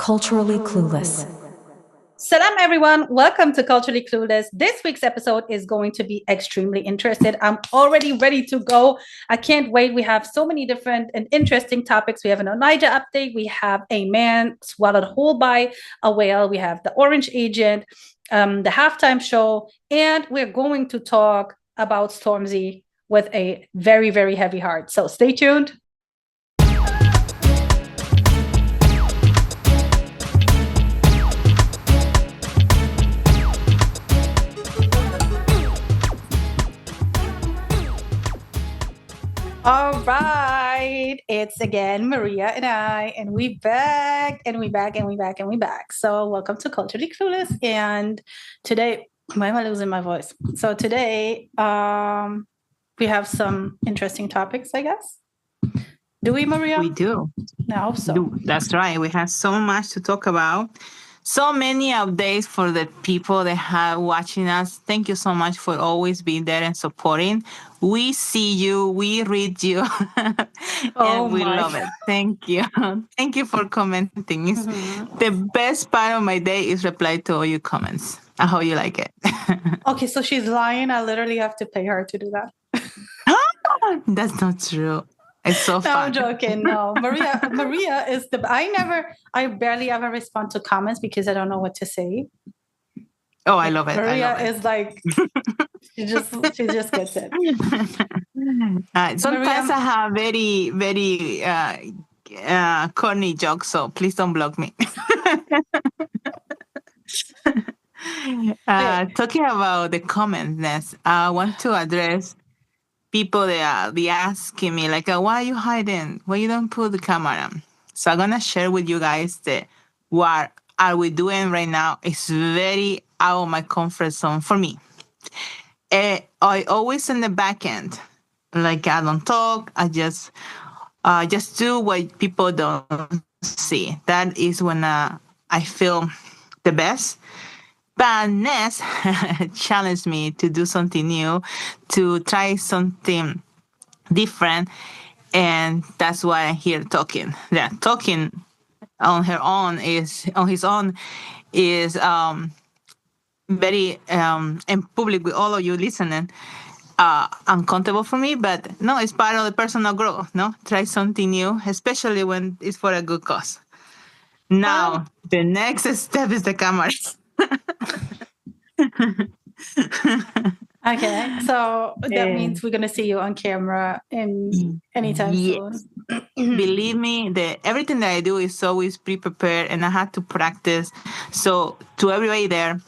Culturally Clueless. Salam everyone, welcome to Culturally Clueless. This week's episode is going to be extremely interesting. I'm already ready to go. I can't wait. We have so many different and interesting topics. We have an Oneida update. We have a man swallowed whole by a whale. We have the Orange Agent, the halftime show, and we're going to talk about Stormzy with a very, very heavy heart. So stay tuned. All right, it's again Maria and I, and we back, and we back, and we back, and we back. So welcome to Culturally Clueless. And today, why am I losing my voice? So today, we have some interesting topics, I guess. Do we, Maria? We do. I hope so. That's right. We have so much to talk about. So many updates for the people that have watching us. Thank you so much for always being there and supporting. We see you, we read you, and we love it. Thank you. Thank you for commenting. The best part of my day is reply to all your comments. I hope you like it. Okay, so she's lying. I literally have to pay her to do that. That's not true. It's so fun. No, I'm joking. No, Maria is I barely ever respond to comments because I don't know what to say. Oh, I love it. Maria is like, she just gets it. Sometimes I have very, very corny jokes, so please don't block me. Talking about the comments, I want to address people that be asking me like, why are you hiding? Why you don't put the camera? So I'm gonna share with you guys that what are we doing right now is very out of my comfort zone for me. I always in the back end, like I don't talk. I just do what people don't see. That is when I feel the best. But Ness challenged me to do something new, to try something different, and that's why I'm here talking. Yeah, talking on his own is very in public with all of you listening uncomfortable for me. But no, it's part of the personal growth. No, try something new, especially when it's for a good cause. Now, the next step is the camera. Okay, so that means we're gonna see you on camera anytime soon. Believe me, everything that I do is always pre-prepared, and I had to practice. So to everybody there,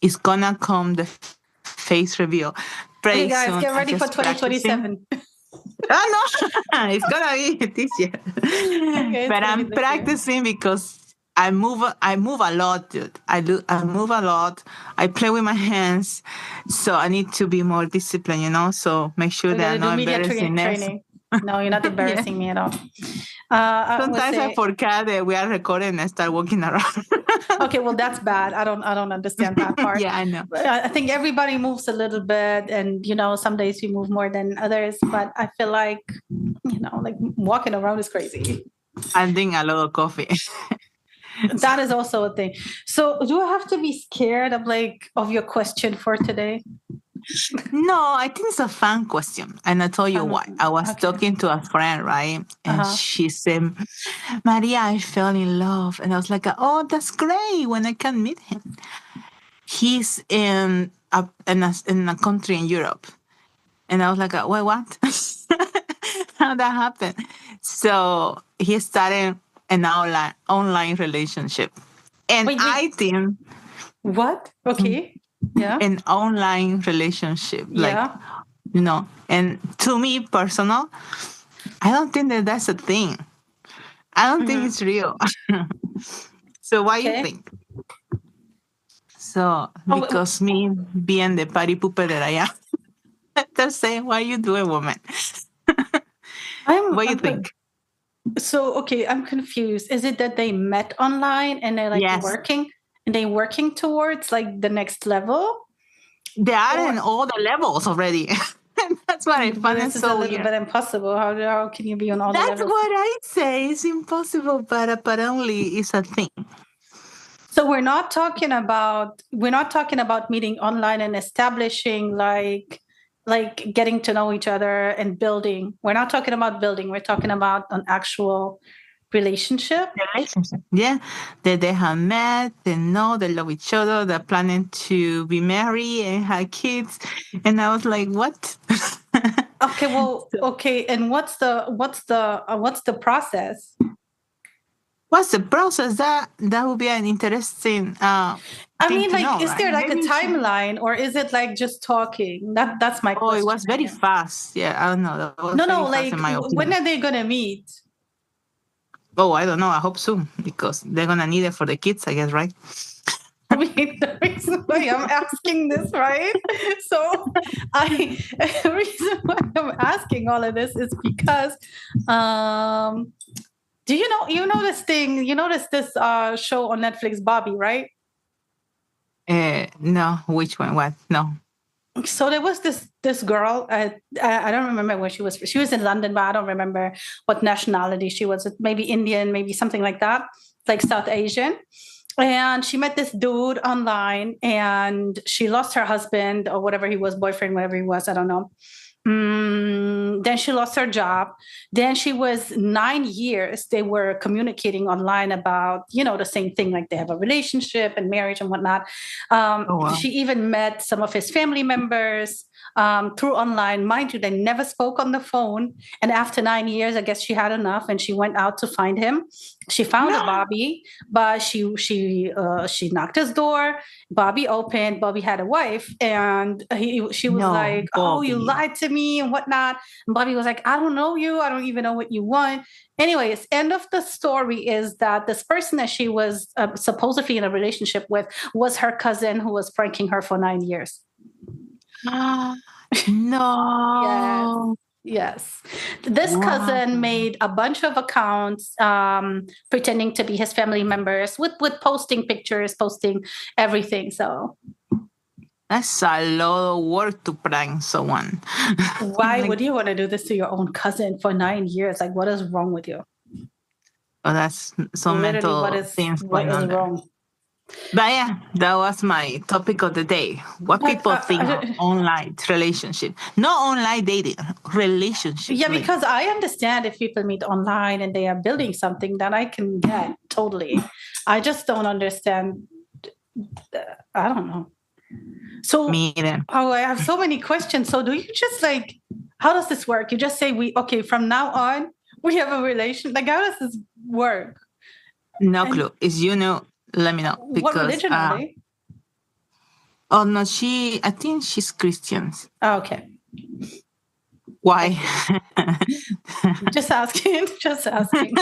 it's gonna come the face reveal. Hey guys, get ready for 2027. Oh no, it's gonna be this year. Okay, but I'm practicing because I move a lot, dude. I move a lot. I play with my hands, so I need to be more disciplined, So make sure that I'm not embarrassing training. No, you're not embarrassing me at all. Sometimes I forget that we are recording and start walking around. Okay, well that's bad. I don't understand that part. Yeah, I know. I think everybody moves a little bit, and some days we move more than others. But I feel like like walking around is crazy. I drink a lot of coffee. That is also a thing. So do I have to be scared of your question for today? No, I think it's a fun question. And I told you why. I was talking to a friend, right? And she said, Maria, I fell in love. And I was like, oh, that's great when I can meet him. He's in a country in Europe. And I was like, wait, what? How that happened? So he started an online relationship. And wait. I think... What? Okay. Yeah. An online relationship. And to me, personal, I don't think that's a thing. I don't think it's real. So what do you think? So, because me being the party pooper that I am, they're saying, what are you doing, woman? What do you think? So, okay, I'm confused. Is it that they met online and they're working? And they're working towards the next level? They are in all the levels already. That's what I find This is so a little weird. bit impossible. How can you be on all the That's levels? what I say. It's impossible, but apparently it's a thing. So we're not talking about meeting online and establishing like getting to know each other and building. We're not talking about building. We're talking about an actual relationship. Relationship. Yeah. That they have met, they know, they love each other, they're planning to be married and have kids. And I was like, what? Okay, well, So, okay, and what's the process? what's the process? That would be an interesting I thing mean, to like, know, is right? there like a Maybe timeline, or is it like just talking? That's my it question. was very fast. Yeah, I don't know. That was No, very fast like, in my when opinion. are they gonna meet? Oh, I don't know. I hope soon because they're gonna need it for the kids, I guess, right? I mean, the reason why I'm asking this, right? So, the reason why I'm asking all of this is because, do you notice this show on Netflix, Bobby, right? No, which one? What? No. So there was this girl. I don't remember where she was. She was in London, but I don't remember what nationality she was. Maybe Indian, maybe something like that, like South Asian. And she met this dude online, and she lost her husband or whatever he was, boyfriend, whatever he was. I don't know. Then she lost her job. Then she was 9 years. They were communicating online about, the same thing, like they have a relationship and marriage and whatnot. Oh wow. She even met some of his family members through online. Mind you, they never spoke on the phone. And after 9 years, I guess she had enough and she went out to find him. She found a No. Bobby, but she knocked his door. Bobby opened. Bobby had a wife, and she was No, like, "Oh, you Bobby. lied to me and whatnot." And Bobby was like, "I don't know you. I don't even know what you want." Anyways, end of the story is that this person that she was supposedly in a relationship with was her cousin who was pranking her for 9 years. Yes. No. Yes. This Wow. cousin made a bunch of accounts pretending to be his family members with posting pictures, posting everything. So That's a lot of work to prank someone. why Like, would you want to do this to your own cousin for 9 years? Like, what is wrong with you? oh, that's some Literally, mental things what going is on there. wrong? But yeah, that was my topic of the day. What But people think of online relationship. Not online dating, relationship. yeah, Like, because I understand if people meet online and they are building something, that I can get totally. I just don't understand. I don't know. So, me either. oh, I have so many questions. So, do you just like, how does this work? You just say, okay, from now on, we have a relation. Like, how does this work? No And clue. Is let me know. what Because religion are they? oh no, I think she's Christian. Oh, okay. Why? Just asking. Just asking.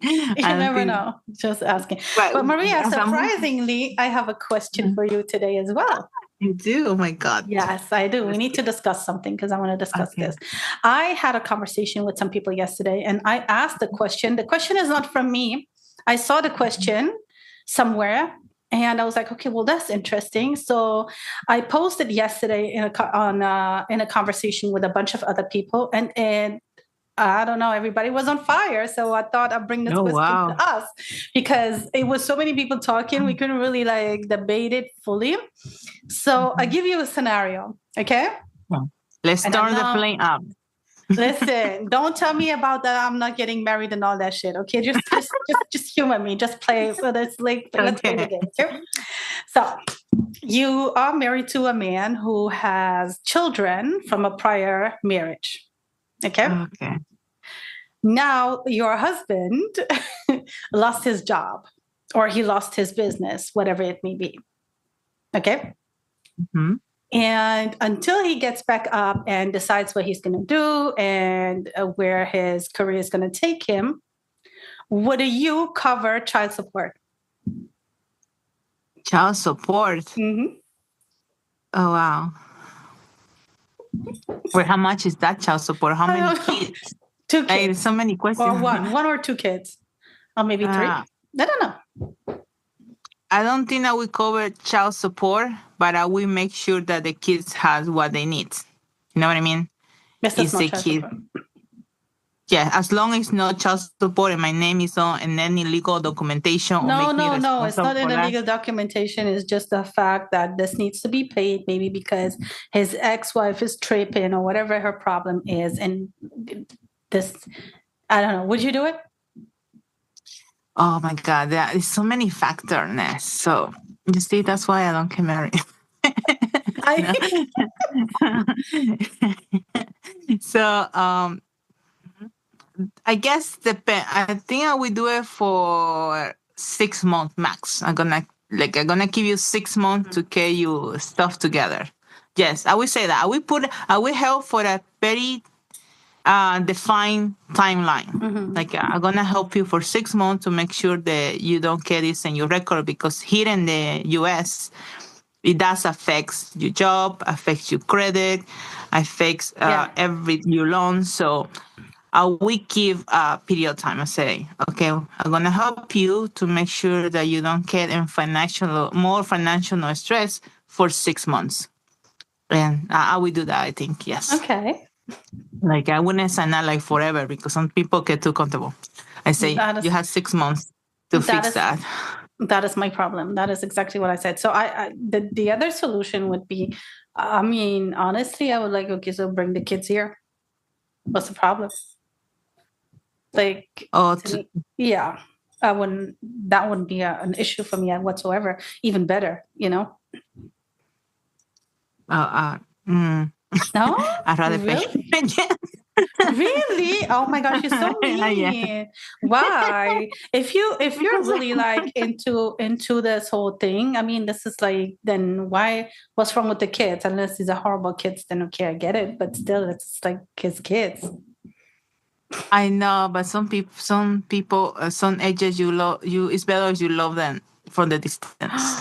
You I don't never think. know. Just asking. But But Maria, as a surprisingly, I have a question for you today as well. you do. Oh my god. Yes, I do. We need to discuss something because I want to discuss Okay. this. I had a conversation with some people yesterday and I asked the question. The question is not from me. I saw the question somewhere and I was like, okay, well, that's interesting. So I posted yesterday in a conversation with a bunch of other people, and I don't know, everybody was on fire. So I thought I'd bring this Oh question wow. to us because it was so many people talking. We couldn't really like debate it fully. So I give you a scenario, okay? Let's And I start the know, plane up. listen, don't tell me about that. I'm not getting married and all that shit. Okay, just humor me. Just play. Let's play the Okay. game. Okay? So you are married to a man who has children from a prior marriage. Okay. Okay. Now your husband lost his job, or he lost his business, whatever it may be. Okay. Mm-hmm. And until he gets back up and decides what he's going to do and where his career is going to take him, would you cover child support? Child support. Mm-hmm. Oh wow. Well, how much is that child support? How many kids? Two Like, kids. so many questions. Or one or two kids. Or maybe three. I don't know. I don't think that we cover child support, but I will make sure that the kids has what they need. You know what I mean? Yes, that's is not the child kid. support. Yeah, as long as no child support and my name is on and any legal documentation or No, make me no, no. It's responsible not in for the that. legal documentation. It's just the fact that this needs to be paid, maybe because his ex-wife is tripping or whatever her problem is. And this, I don't know. Would you do it? Oh my God, there is so many factors, Ness. So you see, that's why I don't get married. I So I guess I think I will do it for 6 months max. I'm gonna give you 6 months to get your stuff together. Yes, I will say that. I will help for a very defined timeline. Like I'm gonna help you for 6 months to make sure that you don't get this in your record, because here in the US it does affects your job, affects your credit, affects yeah. every your loan. So I will give a period of time. I say, okay, I'm gonna help you to make sure that you don't get in more financial stress for 6 months, and I will do that. I think yes. Okay. Like I wouldn't sign that like forever, because some people get too comfortable. I say That you is have 6 months to that fix is that. that is my problem. That is exactly what I said. So the other solution would be, I mean, honestly, I would like, okay, so bring the kids here. What's the problem? Like, Oh, to me, yeah, I wouldn't. That wouldn't be an issue for me whatsoever. Even better, you know. uh, uh, mm, No, I'd rather pay. really. Really? Oh my gosh, you're so Yeah. mean. Why? If you're really like into this whole thing, I mean, this is like, then why, what's wrong with the kids? Unless these are horrible kids, then okay, I get it. But still, it's like his kids. I know, but some people, some ages you love you. It's better if you love them from the distance.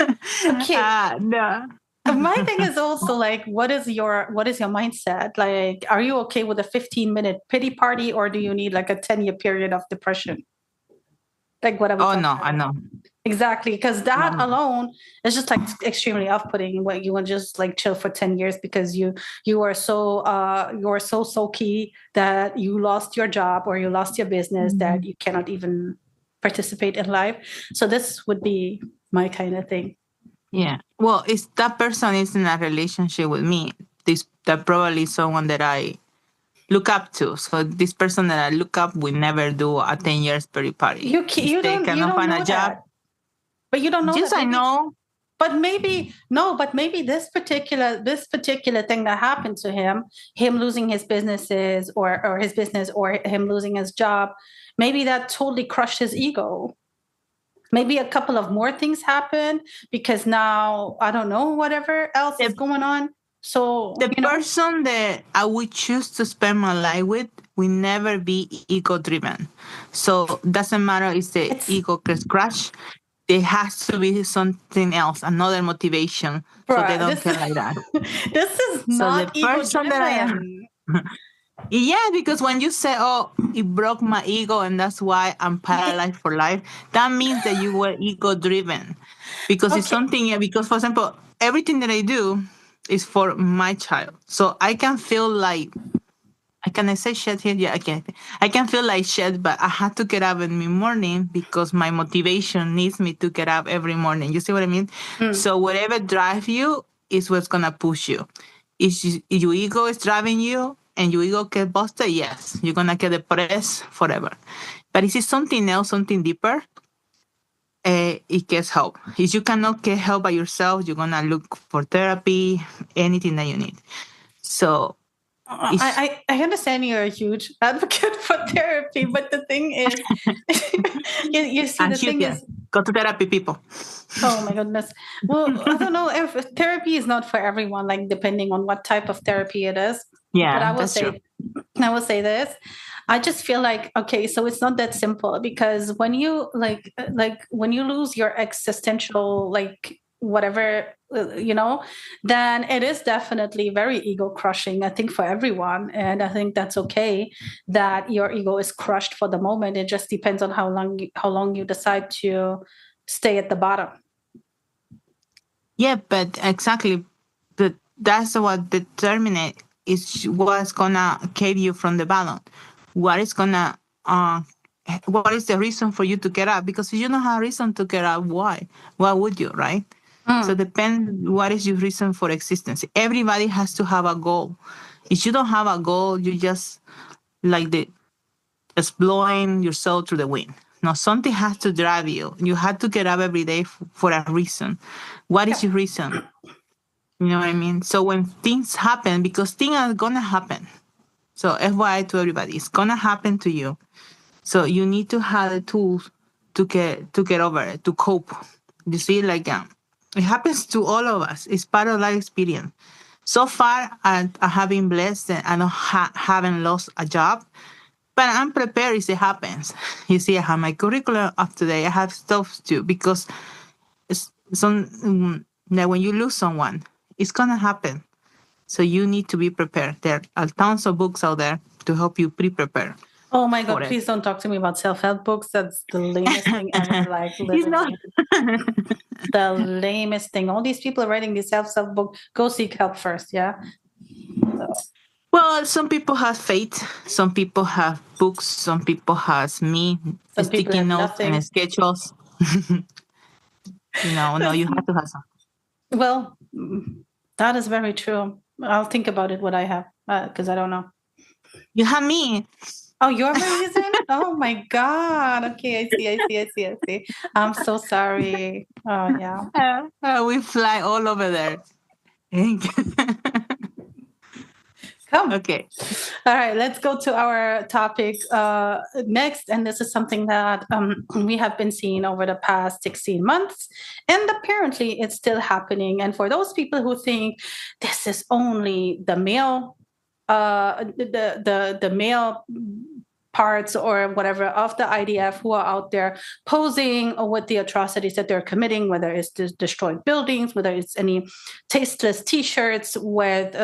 Okay. No. My thing is also like, what is your mindset? Like, are you okay with a 15-minute pity party, or do you need like a 10-year period of depression? Like, what are we Oh talking no, I about? know. Exactly, because No, that no. alone is just like extremely off-putting. What, you want to just like chill for 10 years because you are so sulky that you lost your job or you lost your business, that Mhm. you cannot even participate in life. So this would be my kind of thing. Yeah. Well, if that person is in a relationship with me, that probably someone that I look up to. So this person that I look up will never do a 10 years party party. You ca- If you they don't you cannot don't find a know job, that, but you don't know yes, that. I Maybe. know. But maybe no, but maybe this particular thing that happened to him losing his businesses, or his business, or him losing his job, maybe that totally crushed his ego. Maybe a couple of more things happened, because now I don't know, whatever else is The, going on. So, the person that I would choose to spend my life with will never be ego driven. So doesn't matter if the it's ego gets crushed. There has to be something else, another motivation. So they bruh, don't care like that. this is So the not ego person that I am. driven. Yeah, because when you say, "Oh, it broke my ego, and that's why I'm paralyzed for life," that means that you were ego driven. Because it's Okay. something. Because, for example, everything that I do is for my child, so I can feel like can I say shit here? Yeah, I can. I can feel like shit, but I had to get up in the morning because my motivation needs me to get up every morning. You see what I mean? Mm. So whatever drives you is what's gonna push you. If your ego is driving you and your ego get busted, yes, you're gonna get depressed forever. But if it's something else, something deeper, it gets help. If you cannot get help by yourself, you're gonna look for therapy, anything that you need. So it's I understand you're a huge advocate for therapy, but the thing is, you see, and the shoot, thing yeah, is, go to therapy, people. oh my goodness. Well, I don't know if therapy is not for everyone, like depending on what type of therapy it is. But Yeah, that's true. I will say this. I just feel like, okay, so it's not that simple, because when you when you lose your existential, like whatever, then it is definitely very ego crushing, I think, for everyone. And I think that's okay that your ego is crushed for the moment. It just depends on how long you decide to stay at the bottom. Yeah, but exactly. But that's what determine is what's gonna keep you from the balloon. What is gonna what is the reason for you to get up? Because if you don't have a reason to get up, why? Why would you, right? So depend what is your reason for existence. Everybody has to have a goal. If you don't have a goal, you just like the just blowing yourself through the wind. No, something has to drive you. You have to get up every day for a reason. What is your reason? You know what I mean? So when things happen, because things are gonna happen. So FYI to everybody, it's gonna happen to you. So you need to have the tools to get over it, to cope. You see, like it happens to all of us. It's part of life experience. So far, I have been blessed and I don't haven't lost a job, but I'm prepared if it happens. You see, I have my curriculum up to date. I have stuff too because it's some that when you lose someone, it's gonna happen. So you need to be prepared. There are tons of books out there to help you pre-prepare. Oh my God, please don't talk to me about self-help books. That's the lamest thing ever. Like literally the lamest thing. All these people are writing these self-help book. Go seek help first. Yeah. So. Well, some people have faith. Some people have books. Some people has me, Some people sticky have notes nothing. and schedules. No, you have to have some. Well, that is very true. I'll think about it what I have because I don't know. You have me. Oh, you're my reason? Oh my God. Okay, I see. I'm so sorry. Oh yeah. We fly all over there. Come. Okay. All right, let's go to our topic next. And this is something that we have been seeing over the past 16 months. And apparently it's still happening. And for those people who think this is only the male, the male parts or whatever of the IDF who are out there posing with the atrocities that they're committing, whether it's destroying buildings, whether it's any tasteless T-shirts with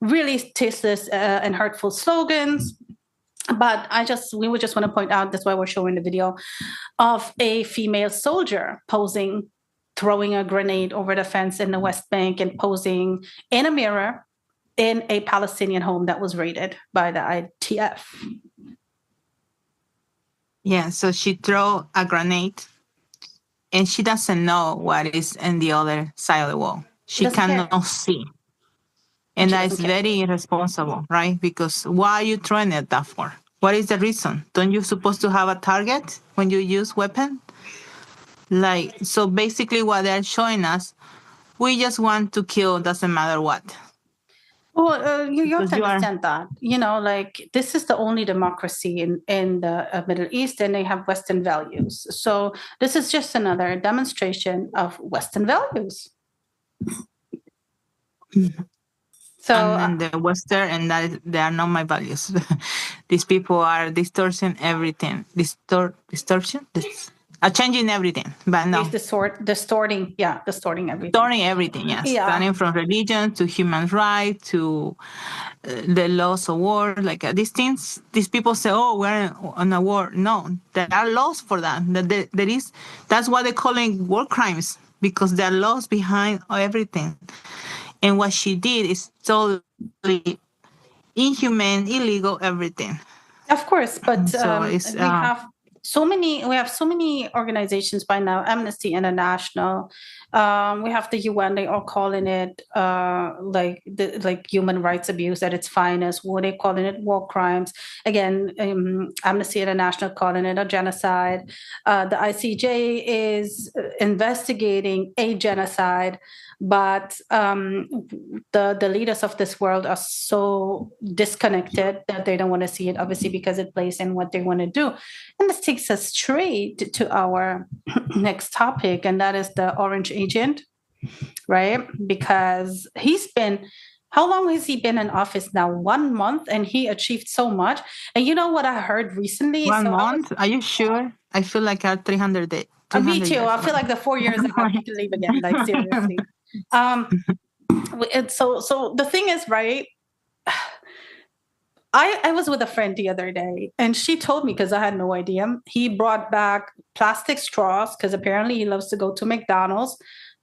really tasteless and hurtful slogans. But we would just want to point out, that's why we're showing the video of a female soldier posing, throwing a grenade over the fence in the West Bank and posing in a mirror in a Palestinian home that was raided by the IDF. Yeah, so she throw a grenade and she doesn't know what is in the other side of the wall. She cannot see. And that is very irresponsible, right? Because why are you throwing it that for? What is the reason? Don't you supposed to have a target when you use weapon? Like, so basically what they're showing us, we just want to kill, doesn't matter what. Well, you have to understand that, like this is the only democracy in the Middle East, and they have Western values. So this is just another demonstration of Western values. So and the Western, and that they are not my values. These people are distorting everything. Distortion? Changing everything, but no. Distorting everything. Distorting everything, yes. Yeah. Starting from religion to human rights to the laws of war. Like these things, these people say, oh, we're on a war. No, there are laws for that. That's why they call it war crimes, because there are laws behind everything. And what she did is totally inhumane, illegal, everything. Of course, but we have so many organizations by now. Amnesty International, we have the UN. They are calling it like human rights abuse at its finest. What they calling it war crimes. Again, Amnesty International calling it a genocide. The ICJ is investigating a genocide. But the leaders of this world are so disconnected that they don't want to see it, obviously, because it plays in what they want to do. And this takes us straight to our next topic, and that is the Orange Agent, right? Because how long has he been in office now? 1 month, and he achieved so much. And you know what I heard recently? 1 month? Are you sure? I feel like I had 300 days. Me too. I feel like the 4 years ago I need to leave again. Like seriously. So the thing is, right? I was with a friend the other day, and she told me, because I had no idea, he brought back plastic straws because apparently he loves to go to McDonald's,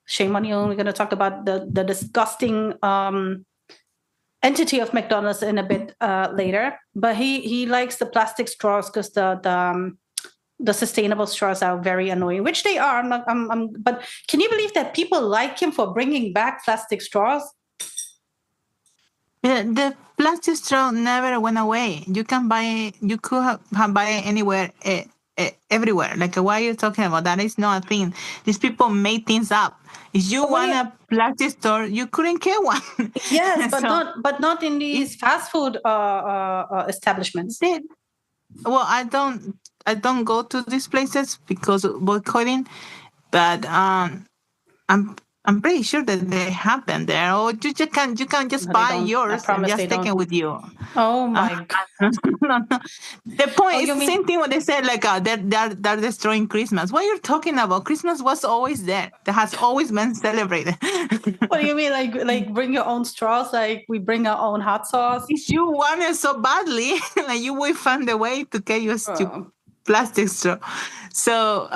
Shame on you. We're going to talk about the disgusting entity of McDonald's in a bit later. But he likes the plastic straws because the sustainable straws are very annoying, which they are. But can you believe that people like him for bringing back plastic straws? The plastic straw never went away. You can buy. You could buy it anywhere, everywhere. Like, why are you talking about that? Is not a thing. These people made things up. If you want a plastic straw, you couldn't get one. Yes, but not in these fast food establishments. Well, I don't go to these places because of boycotting, but I'm pretty sure that they have them there. Or you can just buy yours and just take it with you. Oh my God! No. The point is the same thing when they said like they're destroying Christmas. What you're talking about? Christmas was always there. That has always been celebrated. What do you mean? Like bring your own straws? Like we bring our own hot sauce? If you want it so badly, like you will find a way to get your plastic straw. So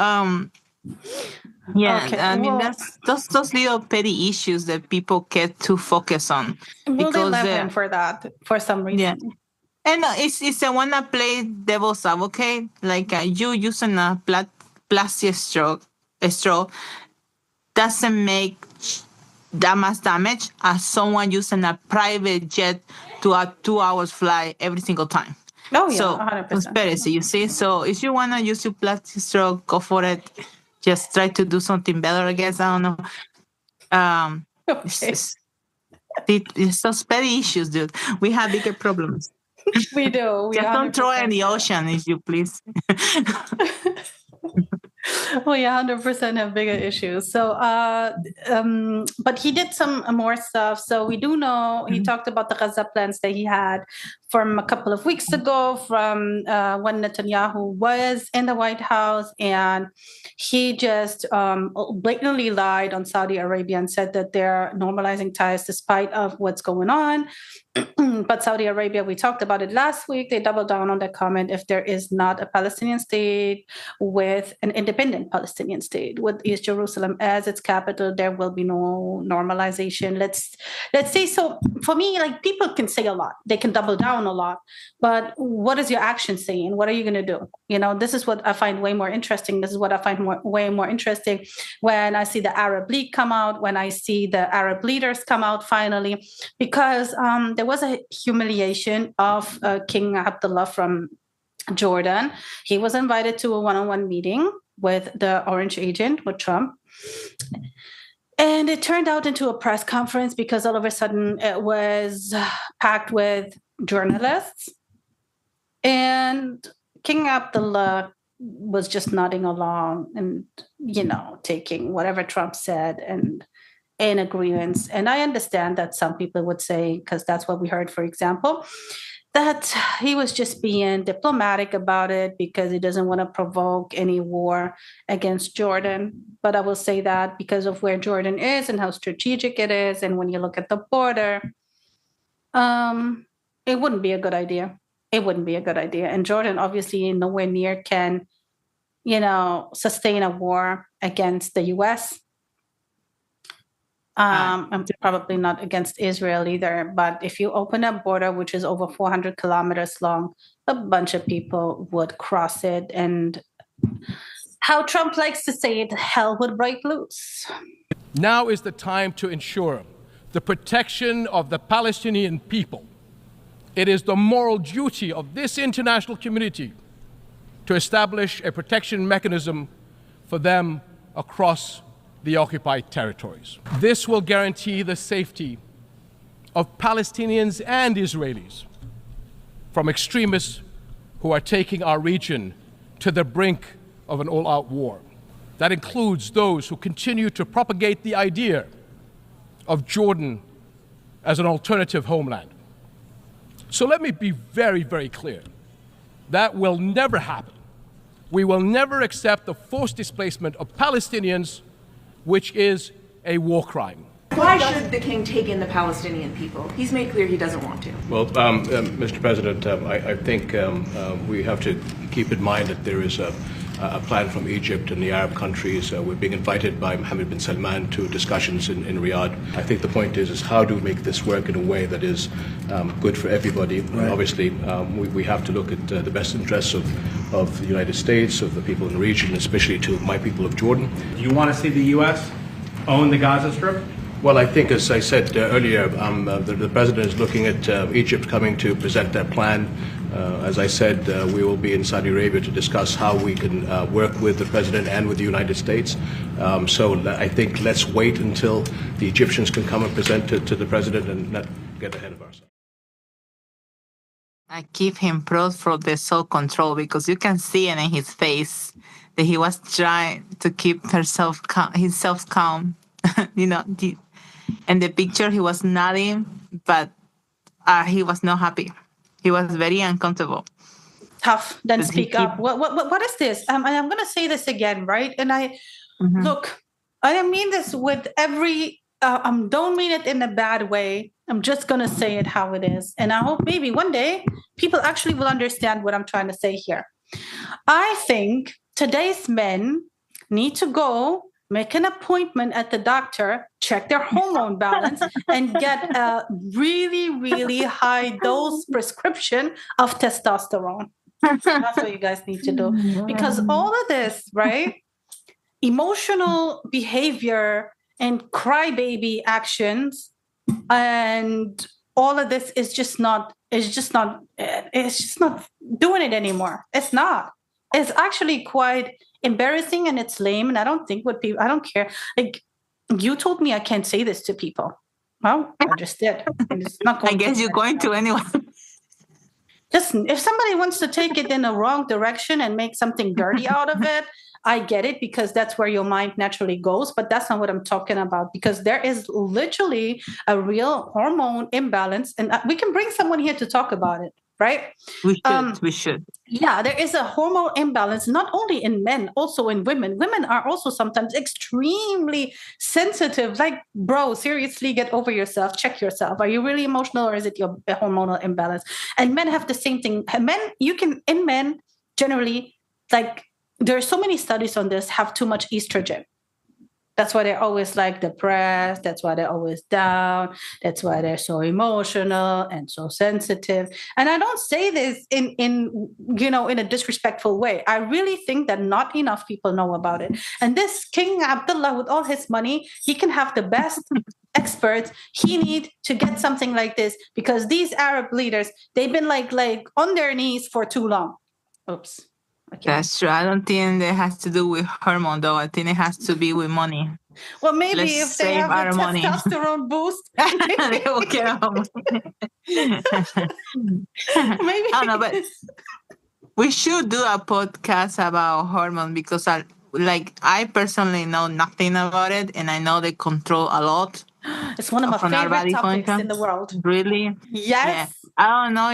yeah, okay. I mean that's those little petty issues that people get to focus on. Well, they love him for that for some reason. Yeah. And it's a wanna play devil's advocate. Like you using a plastic straw doesn't make that much damage as someone using a private jet to a 2 hours flight every single time. Oh yeah, so 100%. Conspiracy, you see. So if you wanna use your plastic straw, go for it. Just try to do something better, I guess. I don't know. Okay. It's those petty issues, dude. We have bigger problems. We do. Just don't throw it in the ocean, if you please. Well, yeah, 100% have bigger issues. So, but he did some more stuff. So we do know he talked about the Gaza plans that he had from a couple of weeks ago, from when Netanyahu was in the White House, and he just blatantly lied on Saudi Arabia and said that they're normalizing ties despite of what's going on. But Saudi Arabia, we talked about it last week, they doubled down on that comment. If there is not a Palestinian state with an independent Palestinian state with East Jerusalem as its capital, there will be no normalization. Let's say so. For me, like, people can say a lot, they can double down a lot, but what is your action saying? What are you going to do? You know, this is what I find way more interesting. This is what I find way more interesting when I see the Arab League come out, when I see the Arab leaders come out finally, because there was a humiliation of King Abdullah from Jordan. He was invited to a one-on-one meeting with the Orange Agent, with Trump. And it turned out into a press conference because all of a sudden it was packed with journalists. And King Abdullah was just nodding along and, you know, taking whatever Trump said and in agreements. And I understand that some people would say, because that's what we heard, for example, that he was just being diplomatic about it because he doesn't want to provoke any war against Jordan. But I will say that because of where Jordan is and how strategic it is, and when you look at the border, it wouldn't be a good idea. It wouldn't be a good idea. And Jordan obviously nowhere near can, you know, sustain a war against the U.S., I'm probably not against Israel either. But if you open a border, which is over 400 kilometers long, a bunch of people would cross it. And how Trump likes to say it, hell would break loose. Now is the time to ensure the protection of the Palestinian people. It is the moral duty of this international community to establish a protection mechanism for them across the occupied territories. This will guarantee the safety of Palestinians and Israelis from extremists who are taking our region to the brink of an all-out war. That includes those who continue to propagate the idea of Jordan as an alternative homeland. So let me be very, very clear. That will never happen. We will never accept the forced displacement of Palestinians, which is a war crime. Why should the king take in the Palestinian people? He's made clear he doesn't want to. Well, Mr. President, I think we have to keep in mind that there is a plan from Egypt and the Arab countries. We're being invited by Mohammed bin Salman to discussions in Riyadh. I think the point is how do we make this work in a way that is good for everybody? Right. And obviously, we have to look at the best interests of the United States, of the people in the region, especially to my people of Jordan. Do you want to see the U.S. own the Gaza Strip? Well, I think, as I said earlier, the president is looking at Egypt coming to present their plan. As I said, we will be in Saudi Arabia to discuss how we can work with the president and with the United States. So I think let's wait until the Egyptians can come and present to the president and not get ahead of ourselves. I give him props for the self-control because you can see it in his face that he was trying to keep himself calm. In the picture, he was nodding, but he was not happy. He was very uncomfortable. Tough, then speak up. What is this? And I'm going to say this again, right? And look, I don't mean this with every, don't mean it in a bad way. I'm just going to say it how it is. And I hope maybe one day people actually will understand what I'm trying to say here. I think today's men need to go make an appointment at the doctor, check their hormone balance, and get a really, really high dose prescription of testosterone. That's what you guys need to do. Because all of this, right? Emotional behavior and crybaby actions and all of this is just not doing it anymore. It's not. It's actually quite embarrassing and it's lame. And I don't care. Like, you told me I can't say this to people. Well, I just did. And it's not going I guess you're going to anyway. Listen, if somebody wants to take it in a wrong direction and make something dirty out of it, I get it because that's where your mind naturally goes. But that's not what I'm talking about because there is literally a real hormone imbalance. And we can bring someone here to talk about it. Right? We should. Yeah, there is a hormone imbalance, not only in men, also in women. Women are also sometimes extremely sensitive. Like, bro, seriously, get over yourself. Check yourself. Are you really emotional or is it your hormonal imbalance? And men have the same thing. Men, generally, like, there are so many studies on this, have too much estrogen. That's why they're always like depressed. That's why they're always down. That's why they're so emotional and so sensitive. And I don't say this in a disrespectful way. I really think that not enough people know about it. And this King Abdullah, with all his money, he can have the best experts he need to get something like this because these Arab leaders, they've been like on their knees for too long. Oops. Okay. That's true. I don't think it has to do with hormone, though. I think it has to be with money. Well, maybe if they have a testosterone boost, they will get our money. Maybe. I don't know, but we should do a podcast about hormone because I personally know nothing about it, and I know they control a lot. It's one of my favorite topics in the world. Really? Yes. Yeah. I don't know.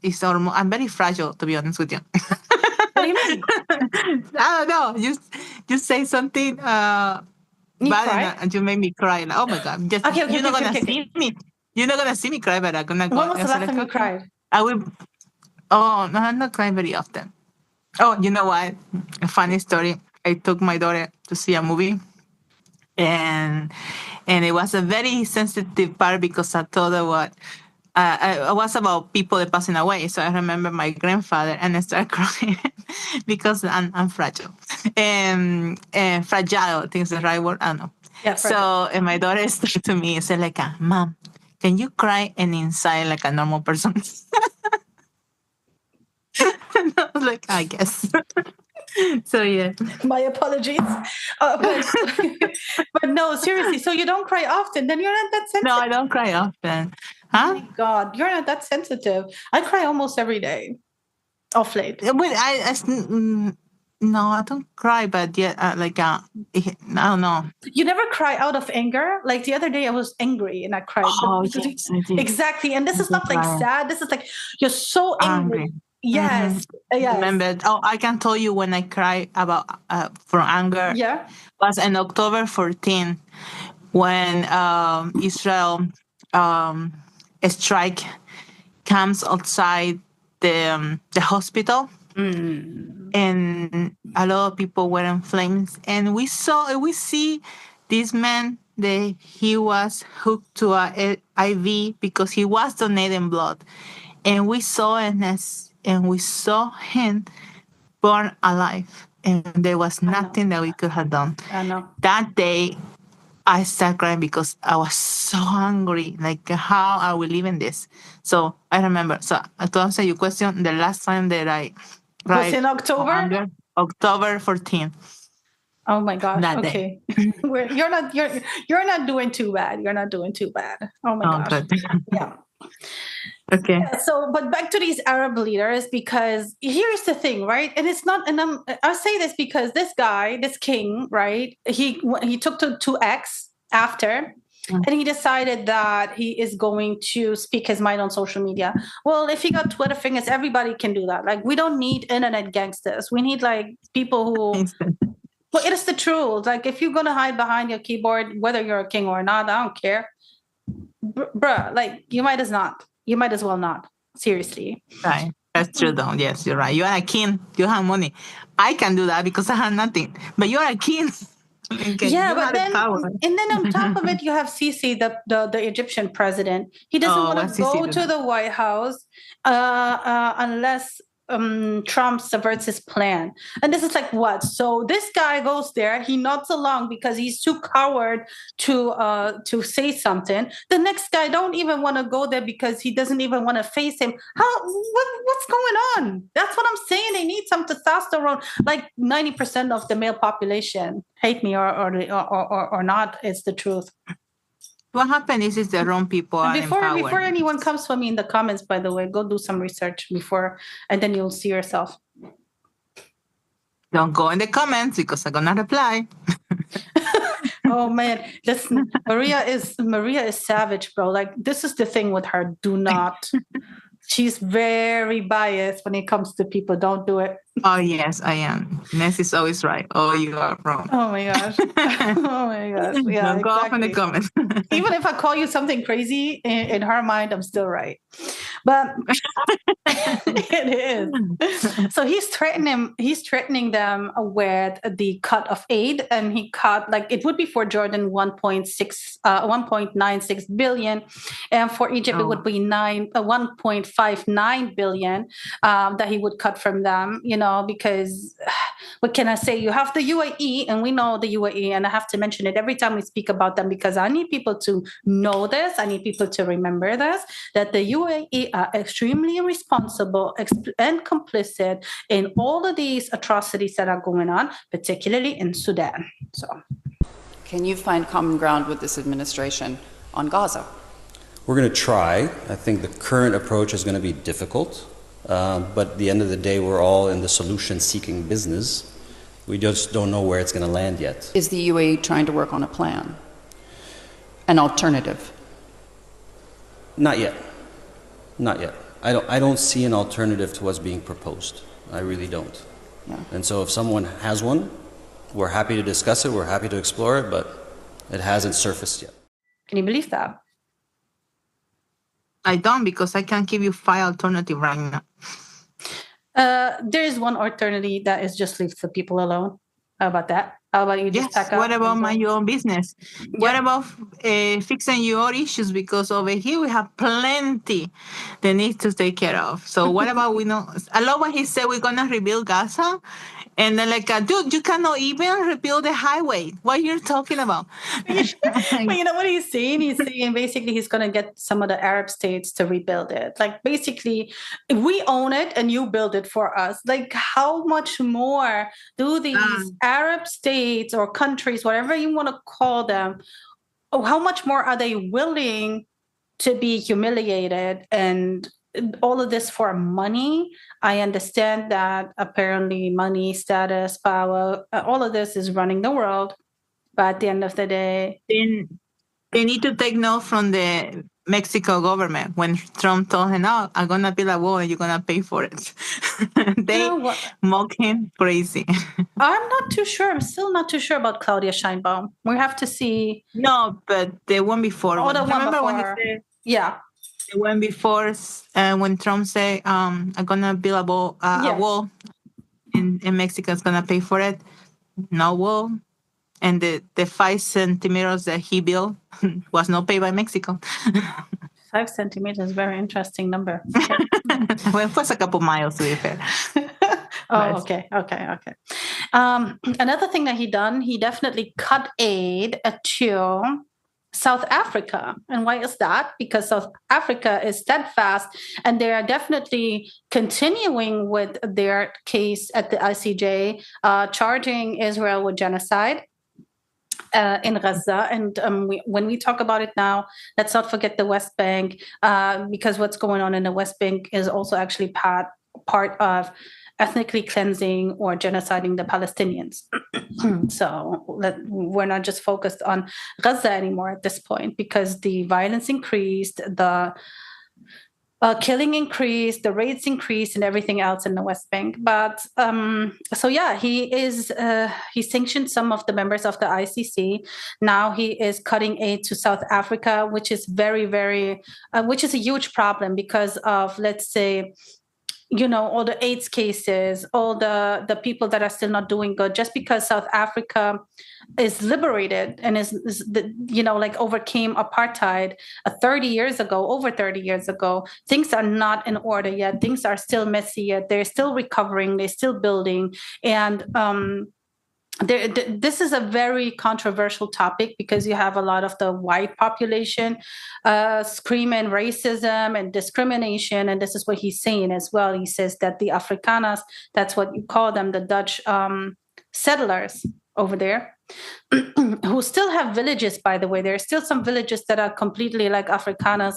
It's hormone. I'm very fragile, to be honest with you. What do you mean? I don't know. You say something bad and you make me cry. Like, oh my God! You're not gonna see me. You're not gonna see me cry, but I'm gonna. When was the last time you cried? I will. Oh no, I'm not crying very often. Oh, you know what? A funny story. I took my daughter to see a movie, and it was a very sensitive part because I told her what. It was about people passing away. So I remember my grandfather and I started crying because I'm fragile. Fragile, I think is the right word. I don't know. Yeah, so and my daughter said to me, said like, Mom, can you cry and inside like a normal person? And I was like, I guess. So yeah. My apologies. But no, seriously. So you don't cry often. Then you're not that sensitive. No, I don't cry often. Huh? Oh my God, you're not that sensitive. I cry almost every day. Off late. But no, I don't cry, but yeah, I don't know. You never cry out of anger? Like the other day I was angry and I cried. Oh, yes, I did. Exactly. And this is not like sad. This is like, you're so angry. Yes. Mm-hmm. Yes. Remember? Oh, I can tell you when I cry about from anger. Yeah. Was in October 14 when Israel strike comes outside the hospital And a lot of people were in flames. And we see this man that he was hooked to a IV because he was donating blood. And we saw him born alive. And there was nothing that we could have done. I know. That day, I started crying because I was so hungry. Like, how are we living this? So I remember. So to answer your question, the last time that I Was in October? October 14th. Oh my gosh. That Okay. You're not doing too bad. You're not doing too bad. Oh my gosh. Yeah. Okay. So, but back to these Arab leaders, because here's the thing, right? And it's not, and I'll say this because this guy, this king, right? He took to X after, and he decided that he is going to speak his mind on social media. Well, if he got Twitter fingers, everybody can do that. Like, we don't need internet gangsters. We need like people who. Well, it is the truth. Like, if you're gonna hide behind your keyboard, whether you're a king or not, I don't care. Bruh, like you might as well not. Seriously. Right. That's true, though. Yes, you're right. You are a king. You have money. I can do that because I have nothing. But you're a king. Yeah, but then and then on top of it, you have Sisi, the Egyptian president. He doesn't want to go to the White House unless Trump subverts his plan. And this is like what? So this guy goes there, he nods along because he's too coward to say something. The next guy don't even want to go there because he doesn't even want to face him. What's going on? That's what I'm saying. They need some testosterone. Like 90% of the male population, hate me or not, it's the truth. What happened is the wrong people are before anyone comes for me in the comments, by the way, go do some research before, and then you'll see yourself. Don't go in the comments because I'm gonna reply. Oh man, listen, Maria is savage, bro. Like, this is the thing with her. Do not. She's very biased when it comes to people. Don't do it. Oh, yes, I am. Ness is always right. Oh, you are wrong. Oh, my gosh. Oh, my gosh. Yeah, don't go off in the comments. Even if I call you something crazy, in her mind, I'm still right. But it is. So he's threatening them with the cut of aid. And he cut, like, it would be for Jordan 1.96 billion. And for Egypt, it would be 1.59 billion that he would cut from them, you know, because what can I say? You have the UAE, and we know the UAE, and I have to mention it every time we speak about them because I need people to know this. I need people to remember this, that the UAE are extremely responsible and complicit in all of these atrocities that are going on, particularly in Sudan. So, can you find common ground with this administration on Gaza? We're going to try. I think the current approach is going to be difficult. But at the end of the day, we're all in the solution-seeking business. We just don't know where it's going to land yet. Is the UAE trying to work on a plan? An alternative? Not yet. Not yet. I don't see an alternative to what's being proposed. I really don't. Yeah. And so if someone has one, we're happy to discuss it, we're happy to explore it, but it hasn't surfaced yet. Can you believe that? I don't, because I can't give you 5 alternatives right now. There is one alternative that is just leave the people alone. How about that? How about you just pack up? What about mind your own business? Yeah. What about fixing your issues? Because over here we have plenty that need to take care of. So what about I love what he said, we're going to rebuild Gaza. And they're like, dude, you cannot even rebuild the highway. What are you talking about? But you know what he's saying? He's saying basically he's going to get some of the Arab states to rebuild it. Like, basically, we own it and you build it for us. Like, how much more do these Arab states or countries, whatever you want to call them, how much more are they willing to be humiliated and all of this for money? I understand that apparently money, status, power, all of this is running the world. But at the end of the day, they need to take note from the Mexico government when Trump told him, "No, I'm gonna build a wall and you're gonna pay for it." They mock him crazy. I'm not too sure. I'm still not too sure about Claudia Sheinbaum. We have to see. No, but the one before. Oh, the one remember before. When he said, yeah. The one before, when Trump said, "I'm gonna build a wall and Mexico's gonna pay for it. No, well, and the 5 centimeters that he built was not paid by Mexico. 5 centimeters, very interesting number. Well, it was a couple miles to be fair. Oh, okay. Another thing that he definitely cut aid to South Africa. And why is that? Because South Africa is steadfast and they are definitely continuing with their case at the ICJ, charging Israel with genocide in Gaza. And when we talk about it now, let's not forget the West Bank, because what's going on in the West Bank is also actually part of ethnically cleansing or genociding the Palestinians. So we're not just focused on Gaza anymore at this point, because the violence increased, the killing increased, the raids increased, and everything else in the West Bank. But he sanctioned some of the members of the ICC. Now he is cutting aid to South Africa, which is which is a huge problem because of, let's say, all the AIDS cases, all the people that are still not doing good. Just because South Africa is liberated and overcame apartheid over 30 years ago, things are not in order yet. Things are still messy yet. They're still recovering. They're still building. And this is a very controversial topic because you have a lot of the white population screaming racism and discrimination. And this is what he's saying as well. He says that the Afrikaners, that's what you call them, the Dutch settlers over there, who still have villages, by the way. There are still some villages that are completely like Afrikaners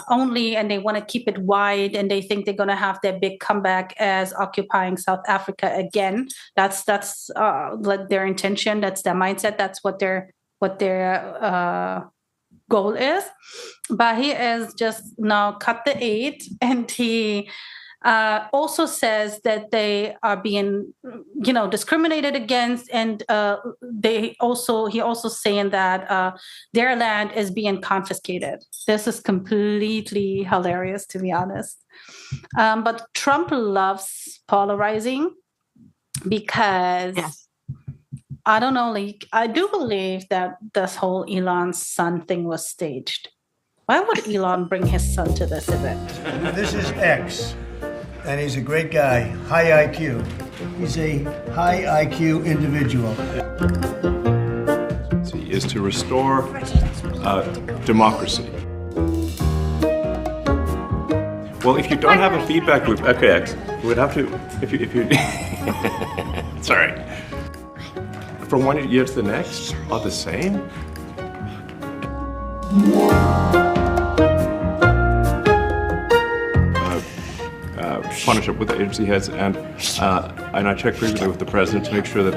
only, and they want to keep it wide, and they think they're going to have their big comeback as occupying South Africa again. That's like their intention. That's their mindset. That's what their goal is. But he has just now cut the aid, and he also says that they are being, discriminated against, and he also saying that their land is being confiscated. This is completely hilarious, to be honest. But Trump loves polarizing because I don't know, I do believe that this whole Elon's son thing was staged. Why would Elon bring his son to this event? This is X. And he's a great guy, high IQ. He's a high IQ individual. Is to restore democracy. Well, if you don't have a feedback loop, okay, X, we would have to, if you sorry. From one year to the next, are the same? Partnership with the agency heads, and I check frequently with the president to make sure that.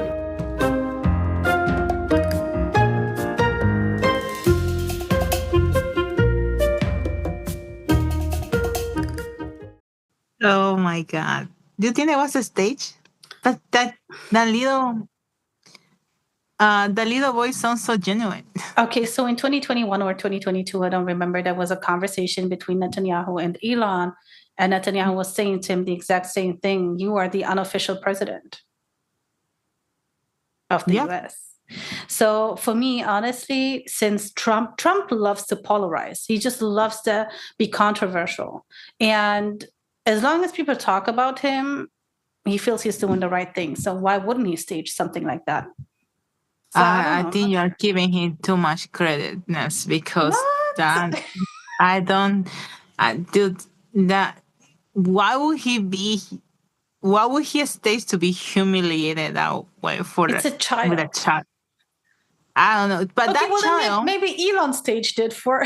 Oh my God! Do you think it was a stage? That little voice sounds so genuine. Okay, so in 2021 or 2022, I don't remember, there was a conversation between Netanyahu and Elon. And Netanyahu was saying to him the exact same thing. You are the unofficial president of the US. So for me, honestly, since Trump loves to polarize, he just loves to be controversial. And as long as people talk about him, he feels he's doing the right thing. So why wouldn't he stage something like that? So I think you're giving him too much credit, Ness, because why would he stage to be humiliated that way it's a child. With a child? I don't know, but child, maybe Elon staged it for.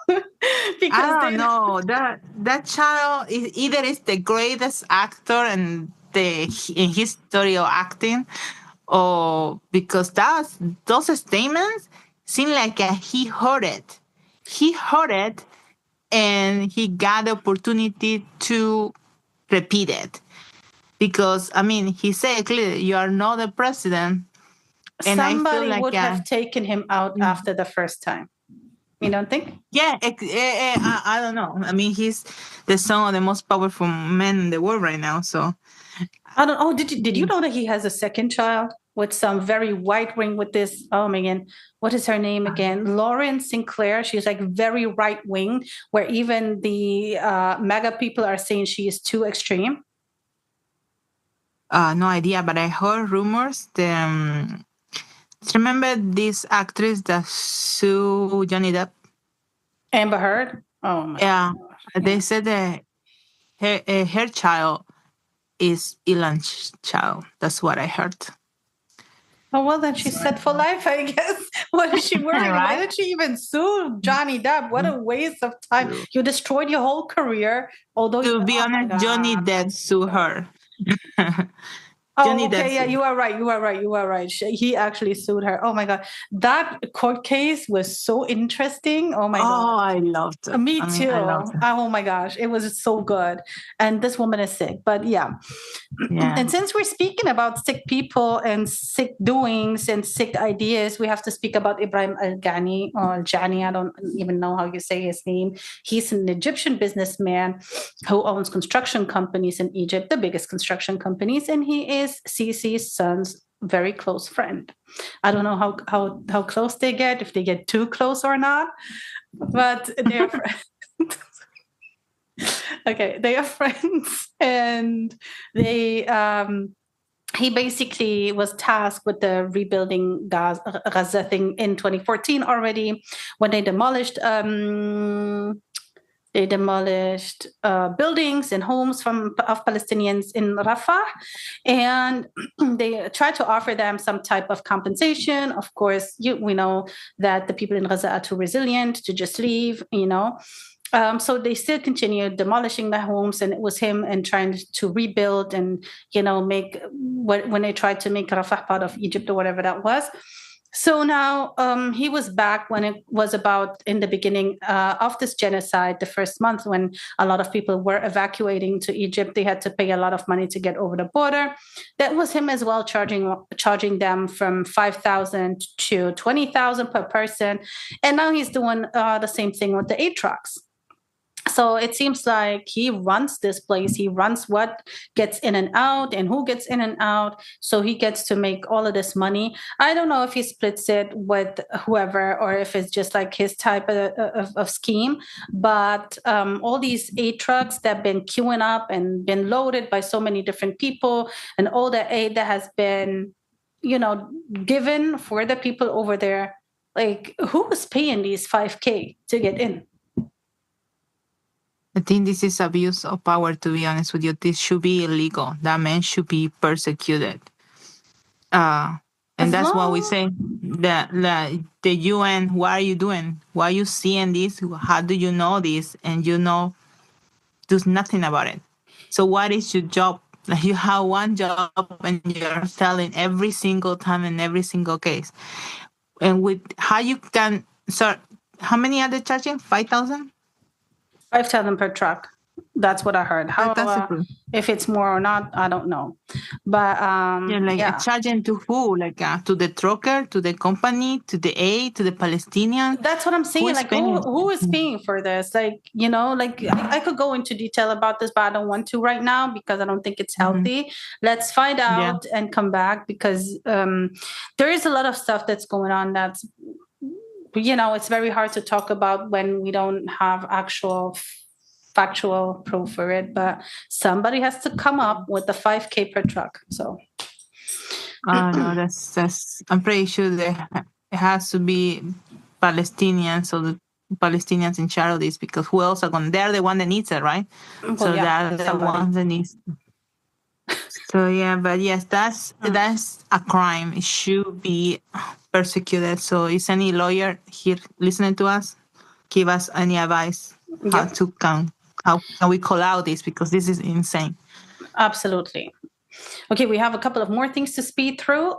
Because I don't know, that child is the greatest actor in history of acting, or because those statements seem like he heard it. He heard it. And he got the opportunity to repeat it. Because, he said clearly, you are not the president. And somebody would have taken him out after the first time. You don't think? Yeah, I don't know. I mean, he's the son of the most powerful man in the world right now. So I don't. Oh, did you know that he has a second child with some very right wing with this? Oh my God, what is her name again? Lauren Sinclair. She's like very right wing, where even the MAGA people are saying she is too extreme. no idea, but I heard rumors. Remember this actress that sued Johnny Depp? Amber Heard. Oh my. Yeah, gosh. they said that her child is Elon's child. That's what I heard. Oh well, then she's set for life, I guess. What is she worrying? Right? Why did she even sue Johnny Depp? What a waste of time! You destroyed your whole career. Although, To be oh my honest, Johnny God. Depp sued her. Oh, Johnny okay, Depp yeah, sued. you are right. He actually sued her. Oh my God, that court case was so interesting. Oh my Oh, God. I loved it. Me I mean, too. I loved it. Oh my gosh, it was so good. And this woman is sick, but yeah. Yeah. And since we're speaking about sick people and sick doings and sick ideas, we have to speak about Ibrahim Al-Ghani or Al-Jani. I don't even know how you say his name. He's an Egyptian businessman who owns construction companies in Egypt, the biggest construction companies, and he is Sisi's son's very close friend. I don't know how close they get, if they get too close or not, but they're friends. Okay, they are friends, and they he basically was tasked with the rebuilding Gaza thing in 2014 already, when they demolished buildings and homes of Palestinians in Rafah, and they tried to offer them some type of compensation. Of course, we know that the people in Gaza are too resilient to just leave, so they still continued demolishing the homes, and it was him and trying to rebuild and, make when they tried to make Rafah part of Egypt or whatever that was. So now he was back when it was about in the beginning of this genocide, the first month when a lot of people were evacuating to Egypt. They had to pay a lot of money to get over the border. That was him as well, charging them from $5,000 to $20,000 per person. And now he's doing the same thing with the aid trucks. So it seems like he runs this place. He runs what gets in and out and who gets in and out. So he gets to make all of this money. I don't know if he splits it with whoever or if it's just like his type of scheme. But all these aid trucks that have been queuing up and been loaded by so many different people, and all the aid that has been, given for the people over there, like who is paying these $5,000 to get in? I think this is abuse of power, to be honest with you. This should be illegal. That man should be persecuted. And that's what we say. The UN, what are you doing? Why are you seeing this? How do you know this? And do nothing about it. So what is your job? Like you have one job and you're telling every single time in every single case. And with how you can, how many are they charging? 5,000? 5,000 per truck. That's what I heard. How if it's more or not, I don't know. But charging to who? Like to the trucker, to the company, to the aid, to the Palestinian. That's what I'm saying. Who is paying for this? I could go into detail about this, but I don't want to right now because I don't think it's healthy. Let's find out and come back, because there is a lot of stuff that's going on that's, it's very hard to talk about when we don't have actual factual proof for it, but somebody has to come up with the $5,000 per truck. So no, that's I'm pretty sure that it has to be Palestinians, or the Palestinians in charge of this, because who else they're the one that needs it, right? Well, so they're the ones that needs. So but yes, that's a crime. It should be persecuted. So is any lawyer here listening to us? Give us any advice how can we call out this, because this is insane. Absolutely. Okay, we have a couple of more things to speed through.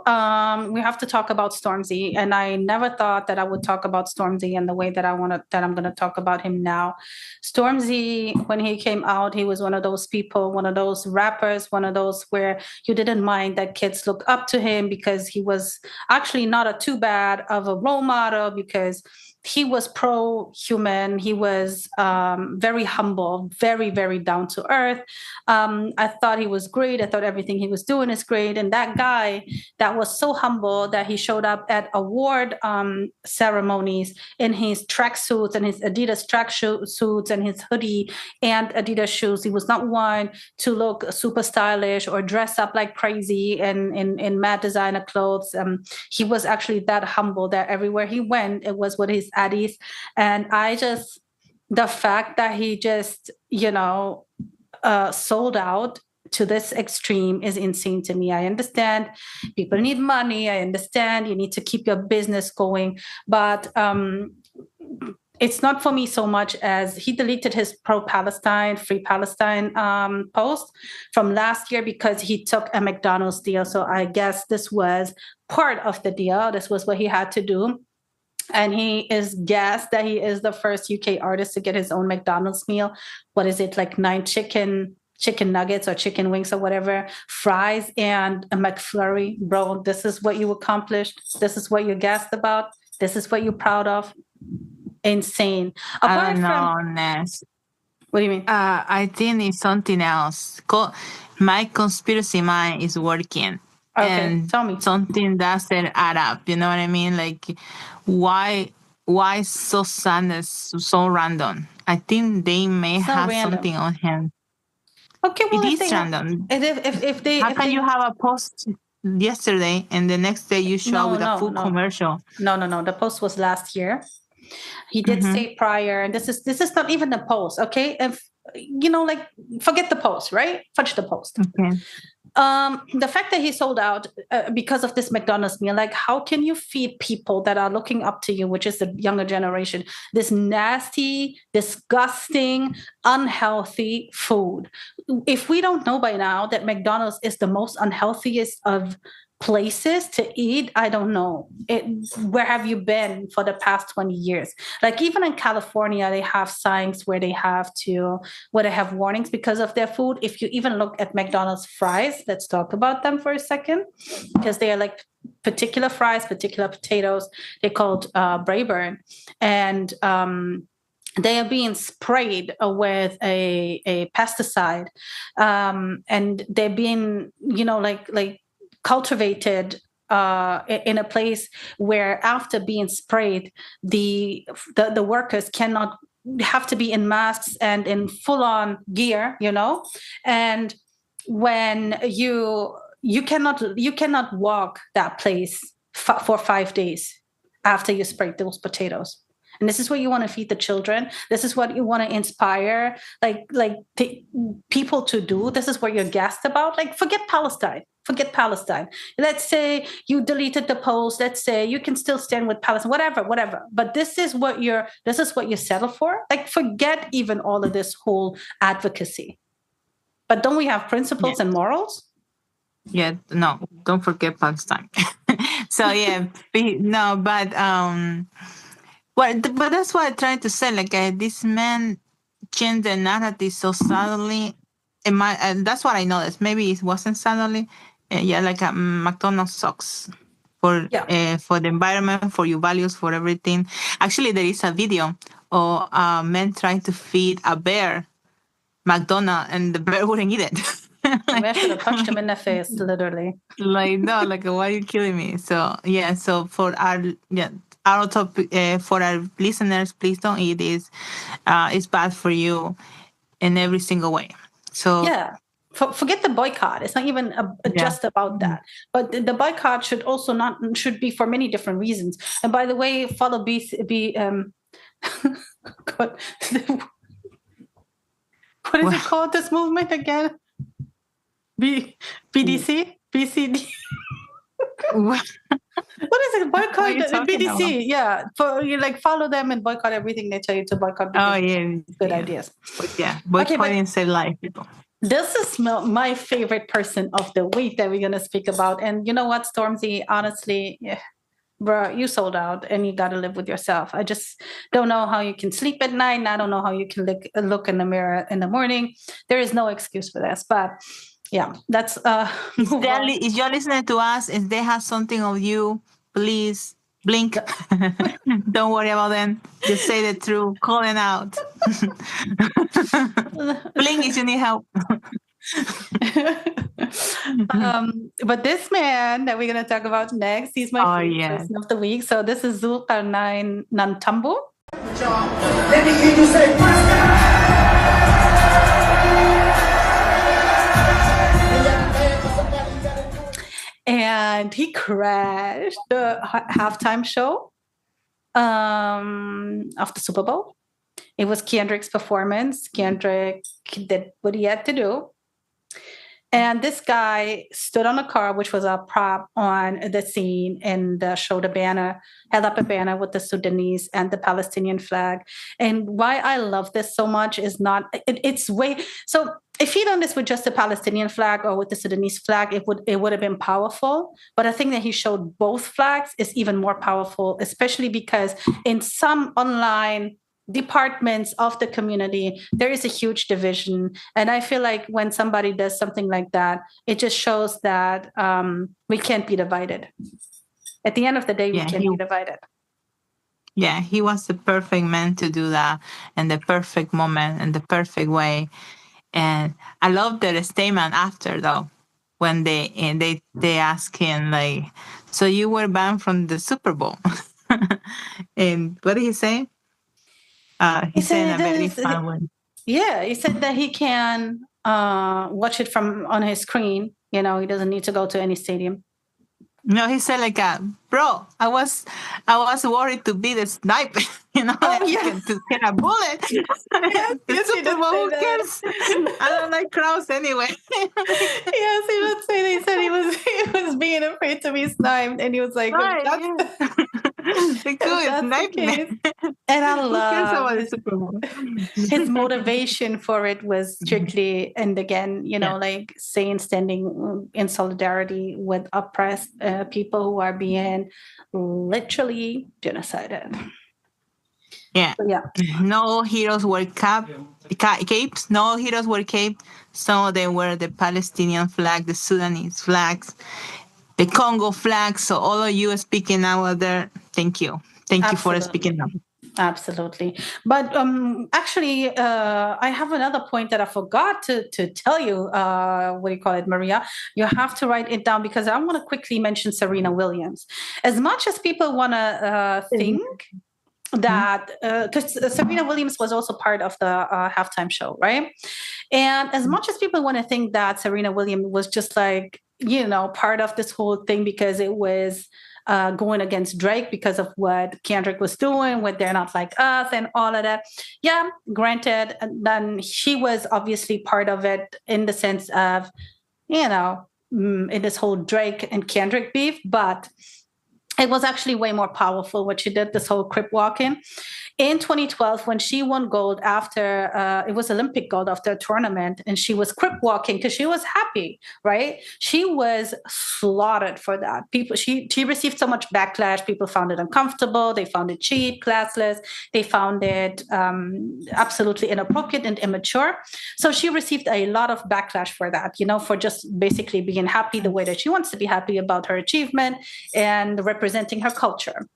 We have to talk about Stormzy, and I never thought that I would talk about Stormzy in the way that I'm going to talk about him now. Stormzy, when he came out, he was one of those people, one of those rappers, one of those where you didn't mind that kids look up to him because he was actually not too bad of a role model, because he was pro-human. He was very humble, very, very down to earth. I thought he was great. I thought everything he was doing is great. And that guy that was so humble that he showed up at award ceremonies in his tracksuits and his Adidas tracksuits and his hoodie and Adidas shoes. He was not one to look super stylish or dress up like crazy in mad designer clothes. He was actually that humble that everywhere he went, it was with his Addies. And the fact that he just, sold out to this extreme is insane to me. I understand people need money. I understand you need to keep your business going. But it's not for me so much as he deleted his pro-Palestine, Free Palestine post from last year because he took a McDonald's deal. So I guess this was part of the deal. This was what he had to do. And he is gassed that he is the first UK artist to get his own McDonald's meal. What is it, like 9 chicken nuggets or chicken wings or whatever, fries and a McFlurry? Bro, this is what you accomplished. This is what you're gassed about. This is what you're proud of. Insane. I don't know, Ness. What do you mean? I think it's something else. My conspiracy mind is working. Okay, and tell me. Something doesn't add up. You know what I mean? Like, why so sadness, so random? I think they may have something on him. Okay, well, it is random. How can you have a post yesterday and the next day you show with a full commercial? No. The post was last year. He did say prior, and this is not even a post. Okay, if forget the post, right? Fudge the post. Okay. The fact that he sold out because of this McDonald's meal, like, how can you feed people that are looking up to you, which is the younger generation, this nasty, disgusting, unhealthy food? If we don't know by now that McDonald's is the most unhealthiest of places to eat, I don't know. Where have you been for the past 20 years? Like, even in California, they have signs where they have warnings because of their food. If you even look at McDonald's fries, let's talk about them for a second, because they are like particular fries, particular potatoes. They're called Brayburn, and they are being sprayed with a pesticide, and they're being like cultivated in a place where, after being sprayed, the workers have to be in masks and in full-on gear, and when you cannot walk that place for 5 days after you sprayed those potatoes. And this is what you want to feed the children. This is what you want to inspire people to do. This is what you're gassed about. Like, forget Palestine. Let's say you deleted the post. Let's say you can still stand with Palestine, whatever. But this is what you settle for. Like, forget even all of this whole advocacy. But don't we have principles and morals? Yeah, no, don't forget Palestine. So yeah, no, but but that's what I'm trying to say. Like, this man changed the narrative so suddenly. And that's what I noticed. Maybe it wasn't suddenly. McDonald's sucks for the environment, for your values, for everything. Actually, there is a video of a man trying to feed a bear McDonald's, and the bear wouldn't eat it. I should have punched him in the face, literally. Like, no, like, why are you killing me? So yeah, so for our topic, for our listeners, please don't eat this. It's bad for you in every single way. So yeah, forget the boycott. It's not even just about that. But the boycott should be for many different reasons. And by the way, follow what is it called? This movement again? BDC? BCD? What is it? Boycott BDC. About? Yeah. Follow them and boycott everything they tell you to boycott. Oh, yeah. Good ideas. But yeah. Boycotting save life, people. This is my favorite person of the week that we're going to speak about. And you know what, Stormzy? Honestly, bro, you sold out and you got to live with yourself. I just don't know how you can sleep at night. And I don't know how you can look in the mirror in the morning. There is no excuse for this. But yeah, that's... if you're listening to us, if they have something of you, please Blink. Don't worry about them. Just say the truth. Call it out. Blink if you need help. But this man that we're going to talk about next, he's my favorite person of the week. So this is Zulkarnain Nantambu. Let me hear you say and he crashed the halftime show of the Super Bowl. It was Kendrick's performance. Kendrick did what he had to do. And this guy stood on a car, which was a prop on the scene, and showed a banner, held up a banner with the Sudanese and the Palestinian flag. And why I love this so much is it's way... So if he'd done this with just the Palestinian flag or with the Sudanese flag, it would have been powerful. But I think that he showed both flags is even more powerful, especially because in some online departments of the community, there is a huge division. And I feel like when somebody does something like that, it just shows that we can't be divided. At the end of the day, we can't be divided. Yeah, he was the perfect man to do that, and the perfect moment, and the perfect way. And I love the statement after, though, when they ask him, like, so you were banned from the Super Bowl. And what did he say? He said in a very fun way. Yeah, he said that he can watch it from on his screen. You know, he doesn't need to go to any stadium. No, he said like, bro, I was worried to be the sniper, you know, to get a bullet. Yes, Super Bowl, who cares? I don't like crowds anyway. Yes, he would say. They said he was being afraid to be sniped, and he was like, right, the cool is sniping. And I love the Super Bowl. His motivation for it was strictly, and again, you know, like standing in solidarity with oppressed people who are being literally genocided. Yeah. So, yeah. No heroes were capes. No heroes were caped. Some of them were the Palestinian flag, the Sudanese flags, the Congo flag. So all of you speaking out there, thank you. Thank you for speaking up. Absolutely. But actually, I have another point that I forgot to tell you. What do you call it, Maria? You have to write it down because I want to quickly mention Serena Williams. As much as people want to think that, because Serena Williams was also part of the halftime show, right? And as much as people want to think that Serena Williams was just like, you know, part of this whole thing because it was going against Drake because of what Kendrick was doing, with They're Not Like Us and all of that. Yeah, granted, then she was obviously part of it in the sense of, you know, in this whole Drake and Kendrick beef, but it was actually way more powerful what she did, this whole Crip walking. In 2012, when she won gold after, it was Olympic gold after a tournament, and she was Crip walking because she was happy, right? She was slaughtered for that. She received so much backlash. People found it uncomfortable. They found it cheap, classless. They found it absolutely inappropriate and immature. So she received a lot of backlash for that, you know, for just basically being happy the way that she wants to be happy about her achievement and representing her culture.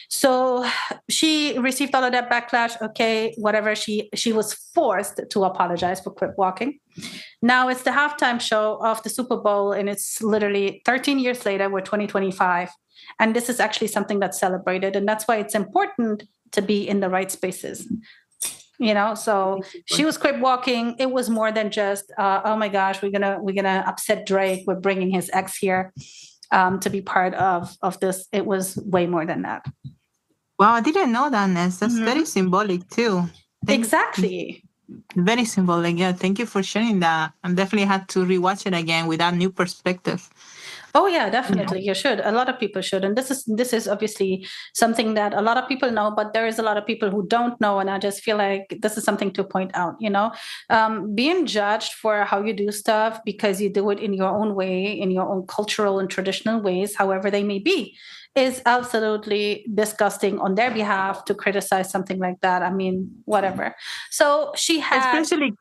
So she received all of that backlash. Okay, whatever. She was forced to apologize for Crip walking. Now it's the halftime show of the Super Bowl, and it's literally 13 years later. We're 2025, and this is actually something that's celebrated, and that's why it's important to be in the right spaces. You know, so she was Crip walking. It was more than just, oh my gosh, we're gonna upset Drake. We're bringing his ex here to be part of this. It was way more than that. Wow, I didn't know that, Ness. That's very symbolic too. Exactly. Very symbolic. Yeah, thank you for sharing that. I definitely had to rewatch it again with that new perspective. Oh yeah, definitely. You should. A lot of people should. And this is obviously something that a lot of people know, but there is a lot of people who don't know. And I just feel like this is something to point out, you know, being judged for how you do stuff because you do it in your own way, in your own cultural and traditional ways, however they may be, is absolutely disgusting on their behalf to criticize something like that. I mean, whatever. So she had... Especially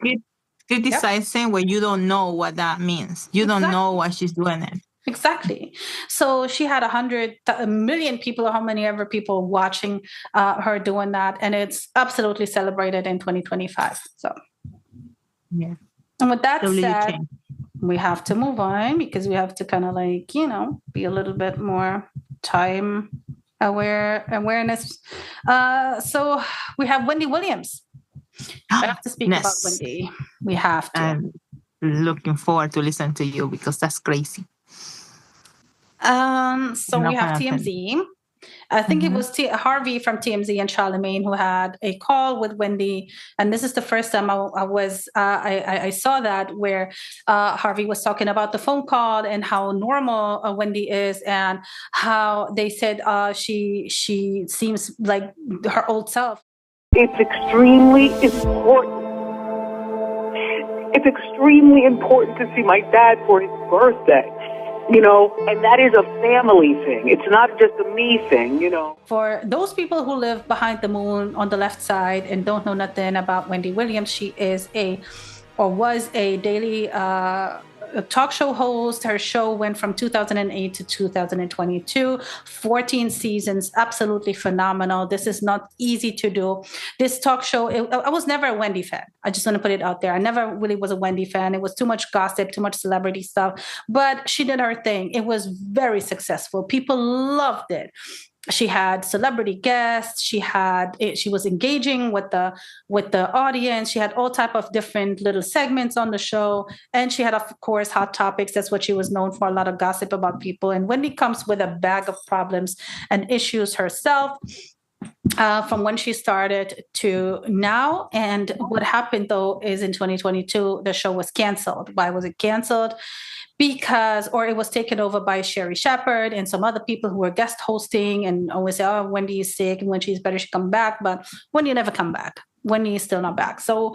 criticizing when you don't know what that means. You don't know why she's doing it. Exactly. So she had 100 million people, or how many ever people watching her doing that, and it's absolutely celebrated in 2025. So, Yeah. and with that Totally said, changed. we have to move on because we have to kind of like, be a little bit more time awareness. So we have Wendy Williams. I have to speak about Yes. Wendy. We have to. I'm looking forward to listen to you because that's crazy. So No we have pun intended. TMZ. I think it was Harvey from TMZ and Charlemagne who had a call with Wendy, and this is the first time I saw that, where Harvey was talking about the phone call and how normal Wendy is, and how they said she seems like her old self. It's extremely important. It's extremely important to see my dad for his birthday. And that is a family thing. It's not just a me thing, For those people who live behind the moon on the left side and don't know nothing about Wendy Williams, she is was a daily talk show host. Her show went from 2008 to 2022, 14 seasons, absolutely phenomenal. This is not easy to do. This talk show, I was never a Wendy fan. I just want to put it out there. I never really was a Wendy fan. It was too much gossip, too much celebrity stuff, but she did her thing. It was very successful. People loved it. She had celebrity guests. She was engaging with the audience. She had all type of different little segments on the show, and she had, of course, hot topics. That's what she was known for, a lot of gossip about people. And Wendy comes with a bag of problems and issues herself, from when she started to now. And what happened, though, is in 2022, the show was canceled. Why was it canceled? Or it was taken over by Sherry Shepherd and some other people who were guest hosting and always say, oh, Wendy is sick, and when she's better, she come back. But Wendy never come back. Wendy is still not back. So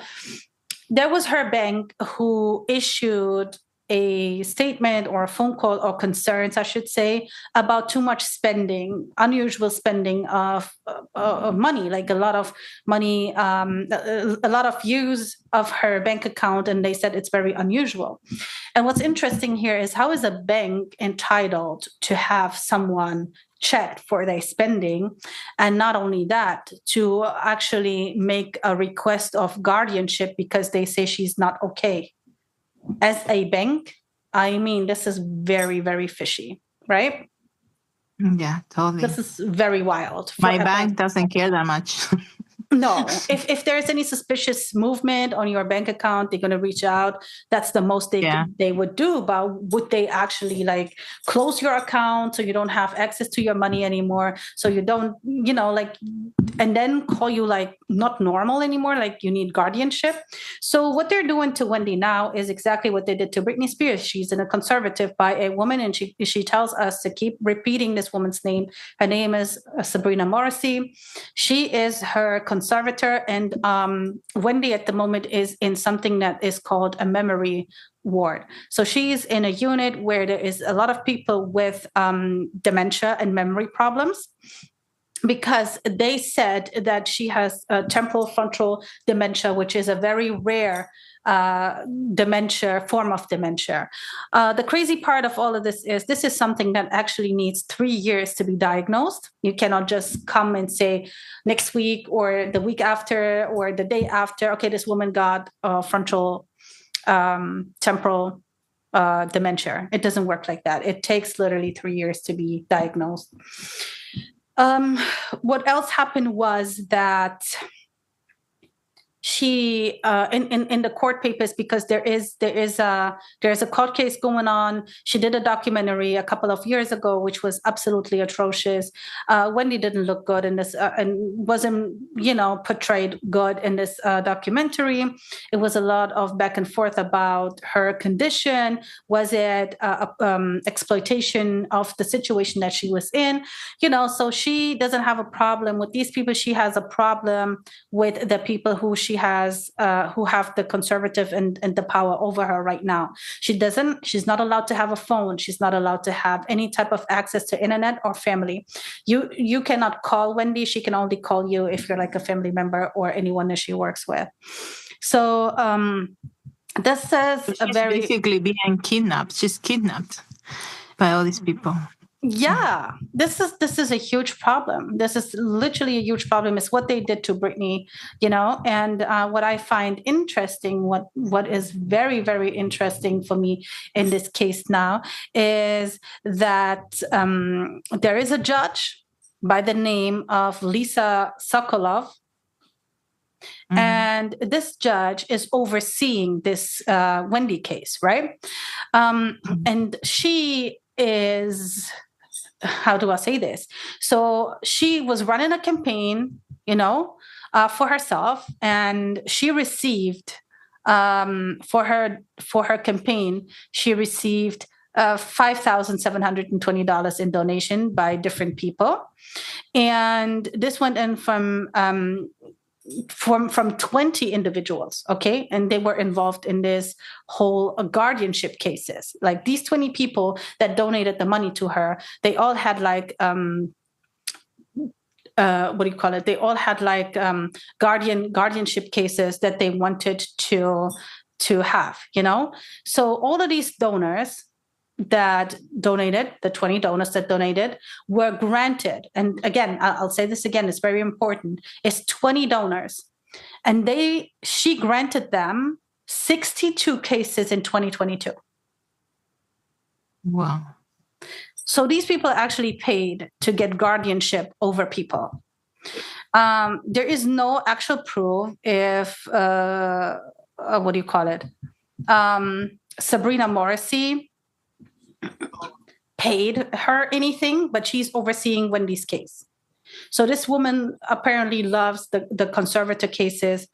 there was her bank who issued a statement or a phone call, or concerns, I should say, about too much spending, unusual spending of money, like a lot of money, a lot of use of her bank account. And they said it's very unusual. And what's interesting here is, how is a bank entitled to have someone checked for their spending? And not only that, to actually make a request of guardianship because they say she's not okay. As a bank, I mean, this is very, very fishy, right? Yeah, totally. This is very wild. My bank doesn't care that much. No, if there's any suspicious movement on your bank account, they're going to reach out. That's the most they would do. But would they actually like close your account so you don't have access to your money anymore? So you don't, and then call you like not normal anymore, like you need guardianship. So what they're doing to Wendy now is exactly what they did to Britney Spears. She's in a conservative by a woman, and she tells us to keep repeating this woman's name. Her name is Sabrina Morrissey. She is her conservator, and Wendy at the moment is in something that is called a memory ward. So she's in a unit where there is a lot of people with dementia and memory problems, because they said that she has temporal frontal dementia, which is a very rare form of dementia. The crazy part of all of this is something that actually needs 3 years to be diagnosed. You cannot just come and say next week or the week after or the day after, okay, this woman got frontal temporal dementia. It doesn't work like that. It takes literally 3 years to be diagnosed. What else happened was that she in the court papers, because there is a court case going on. She did a documentary a couple of years ago, which was absolutely atrocious. Wendy didn't look good in this and wasn't portrayed good in this documentary. It was a lot of back and forth about her condition. Was it exploitation of the situation that she was in? So she doesn't have a problem with these people. She has a problem with the people who she has who have the conservative and the power over her right now. She's not allowed to have a phone. She's not allowed to have any type of access to internet or family. You cannot call Wendy. She can only call you if you're like a family member or anyone that she works with. So this says basically being kidnapped. She's kidnapped. by all these people. Yeah, this is a huge problem. This is literally a huge problem. It's what they did to Britney, And what I find interesting, what is very, very interesting for me in this case now, is that there is a judge by the name of Lisa Sokolov. Mm-hmm. And this judge is overseeing this Wendy case, right? And she is, how do I say this? So she was running a campaign, for herself, and she received for her campaign, she received $5,720 in donation by different people, and this went in from 20 individuals, okay? And they were involved in this whole guardianship cases. Like these 20 people that donated the money to her, they all had like, They all had like guardianship cases that they wanted to have, So all of these donors that donated, the 20 donors that donated, were granted. And again, I'll say this again, it's very important. It's 20 donors. And she granted them 62 cases in 2022. Wow. So these people actually paid to get guardianship over people. There is no actual proof if, Serena Morrissey paid her anything, but she's overseeing Wendy's case. So this woman apparently loves the conservative cases.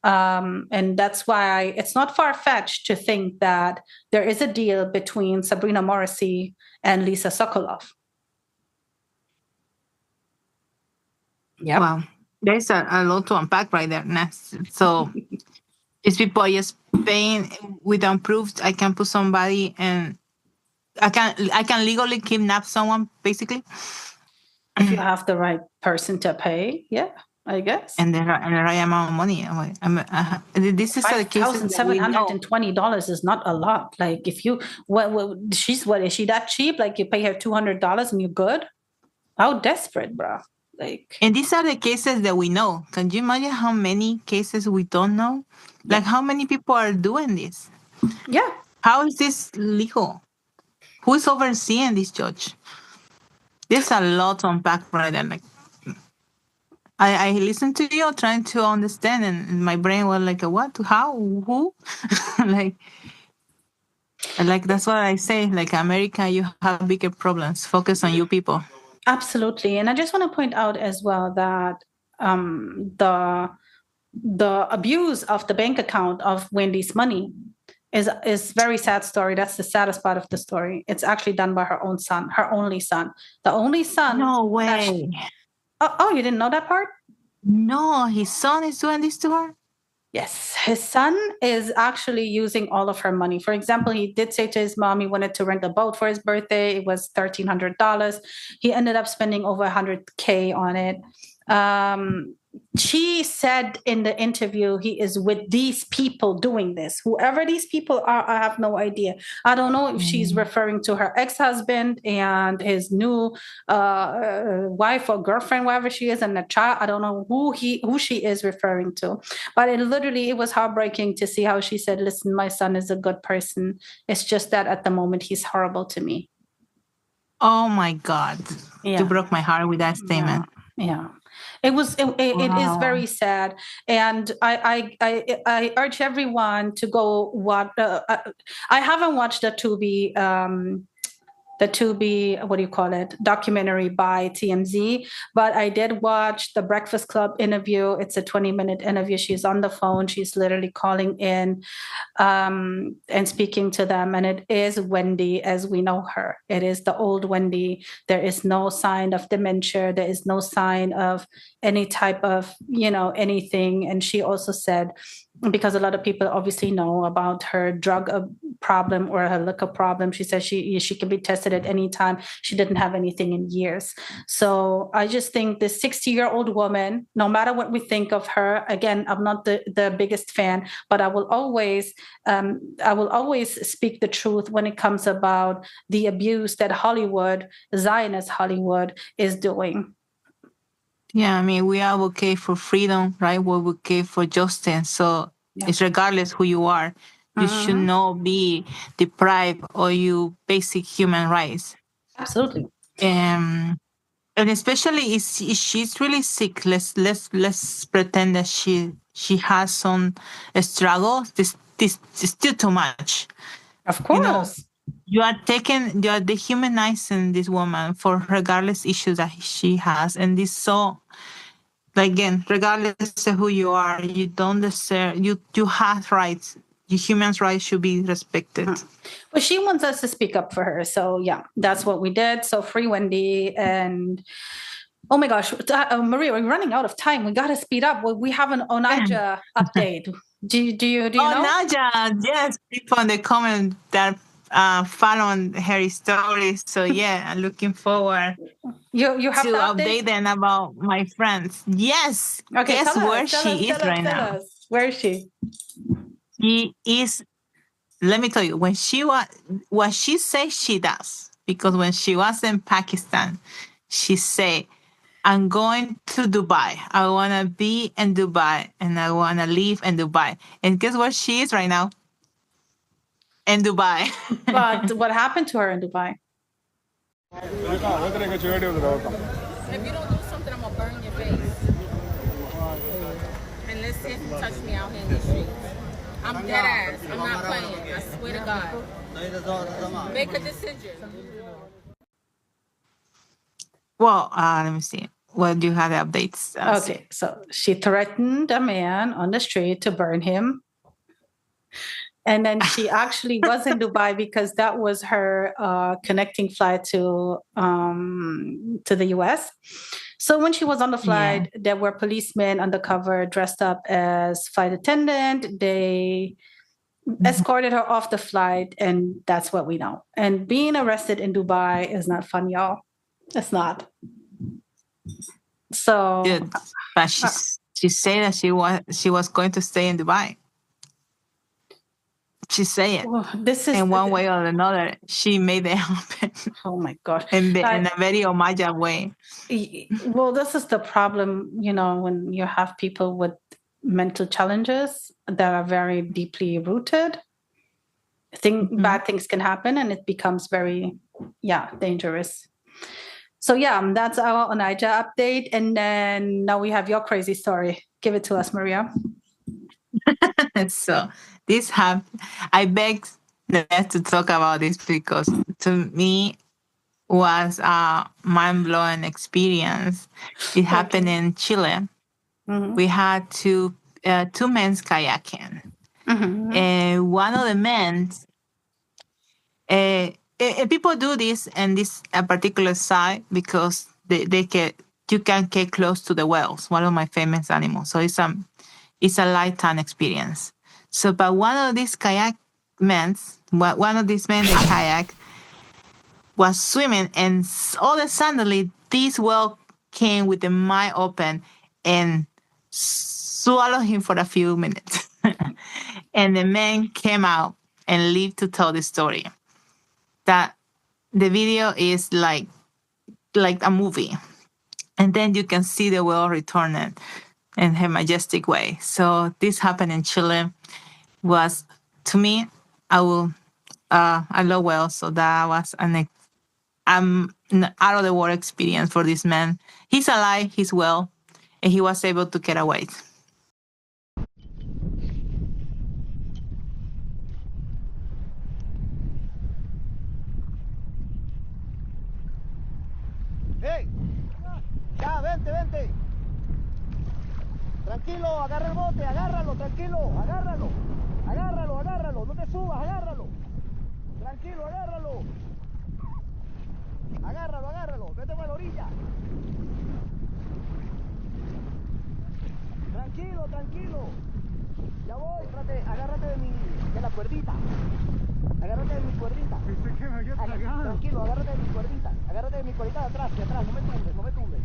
And that's why it's not far-fetched to think that there is a deal between Serena Morrissey and Lisa Sokolov. Yeah. Wow. There's a lot to unpack right there. So these people are just paying without proof. I can put somebody and I can legally kidnap someone, basically. If you have the right person to pay, yeah, I guess. And the right amount of money. This is the case. $5,720 is not a lot. Like if you, is she that cheap? Like you pay her $200 and you're good? How desperate, bro. And these are the cases that we know. Can you imagine how many cases we don't know? Yeah. Like how many people are doing this? Yeah. How is this legal? Who is overseeing this judge? There's a lot to unpack right there. Like, I listened to you trying to understand, and my brain was like, what? How? Who? like that's what I say. Like America, you have bigger problems. Focus on you people. Absolutely. And I just want to point out as well that the abuse of the bank account of Wendy's money is very sad story. That's the saddest part of the story. It's actually done by her own son, her only son. The only son. No way. Oh, you didn't know that part? No, his son is doing this to her? Yes, his son is actually using all of her money. For example, he did say to his mom he wanted to rent a boat for his birthday. It was $1,300. He ended up spending over $100K on it. She said in the interview he is with these people doing this. Whoever these people are, I have no idea. I don't know if she's referring to her ex-husband and his new wife or girlfriend, whatever she is, and the child. I don't know who she is referring to. But it was heartbreaking to see how she said, listen, my son is a good person. It's just that at the moment he's horrible to me. Oh my God. Yeah. You broke my heart with that statement. Yeah. It is very sad, and I urge everyone to go watch. I haven't watched the Tubi documentary by TMZ, but I did watch the Breakfast Club interview. It's a 20-minute interview. She's on the phone. She's literally calling in and speaking to them. And it is Wendy as we know her. It is the old Wendy. There is no sign of dementia. There is no sign of any type of, anything. And she also said because a lot of people obviously know about her drug problem or her liquor problem. She says she can be tested at any time. She didn't have anything in years. So I just think this 60-year-old woman, no matter what we think of her, again, I'm not the biggest fan, but I will always speak the truth when it comes about the abuse that Hollywood, Zionist Hollywood, is doing. Yeah, I mean, we advocate for freedom, right? We advocate for justice. So it's regardless who you are, you should not be deprived of your basic human rights. Absolutely. And especially if she's really sick, let's pretend that she has some struggle. This is still too much. Of course. You are dehumanizing this woman for regardless issues that she has. And this so, again, regardless of who you are, you don't deserve, you have rights. Your human rights should be respected. Well, she wants us to speak up for her. So yeah, that's what we did. So free Wendy. And oh my gosh, Maria, we're running out of time. We got to speed up. We have an Onaja update. Do you know? Onaja, yes, people in the comment that following her stories. So yeah, I'm looking forward you have to update them about my friends. Yes. Okay, guess where she is right now. Where is she? She is, let me tell you, what she says she does, because when she was in Pakistan, she said, I'm going to Dubai. I want to be in Dubai and I want to live in Dubai. And guess where she is right now? In Dubai. But what happened to her in Dubai? If you don't do something, I'm going to burn your face. And let's see if you touch me out here in the streets. I'm dead ass. I'm not playing. I swear to God. Make a decision. Well, let me see. Well, do you have the updates? Okay, so she threatened a man on the street to burn him. And then she actually was in Dubai because that was her connecting flight to the US. So when she was on the flight, there were policemen undercover dressed up as flight attendant. They escorted her off the flight, and that's what we know. And being arrested in Dubai is not fun, y'all. It's not. So, good. But she said that she was going to stay in Dubai. She said it. Well, this is in one way or another. She made it happen. Oh my God! In a very Omaja way. Well, this is the problem, when you have people with mental challenges that are very deeply rooted. Bad things can happen, and it becomes very, dangerous. So that's our Onaja update, and then now we have your crazy story. Give it to us, Maria. So this happened. I beg to talk about this because to me was a mind-blowing experience. It happened in Chile. Mm-hmm. We had two men kayaking. Mm-hmm. And one of the men, people do this in this particular site because you can get close to the whales, one of my famous animals. So it's a lifetime experience. So, but one of these men in kayak was swimming, and all of a sudden, this whale came with the mouth open and swallowed him for a few minutes. And the man came out and lived to tell the story. That the video is like a movie, and then you can see the whale returning in a majestic way. So this happened in Chile. Was, to me, I love whales, so that was an out of the world experience for this man. He's alive, he's well, and he was able to get away. Hey, ya, vente. Tranquilo, agarra el bote, agárralo, tranquilo, agárralo, no te subas, agárralo. Tranquilo, agárralo. Agárralo, vete para la orilla. Tranquilo. Ya voy. agárrate de la cuerdita. Agárrate de mi cuerdita. Tranquilo, agárrate de mi cuerdita. Agárrate de mi cuerdita de atrás, no me tumbes, no me tumbes.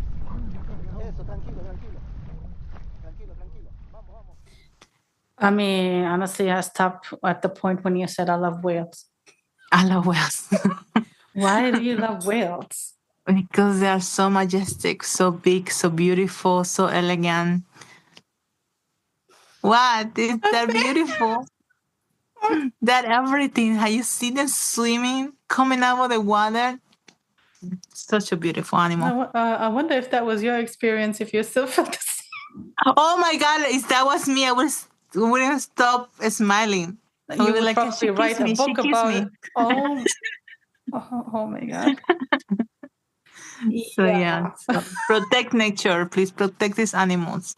Eso, tranquilo. Vamos. I mean, honestly, I stopped at the point when you said I love whales. I love whales. Why do you love whales? Because they are so majestic, so big, so beautiful, so elegant. What? They're beautiful. That everything. Have you seen them swimming, coming out of the water? Such a beautiful animal. I wonder if that was your experience, if you still felt the same. Oh my God, if that was me, I wouldn't stop smiling. You would like, probably write a book about it. Oh my God. So yeah, so protect nature. Please protect these animals.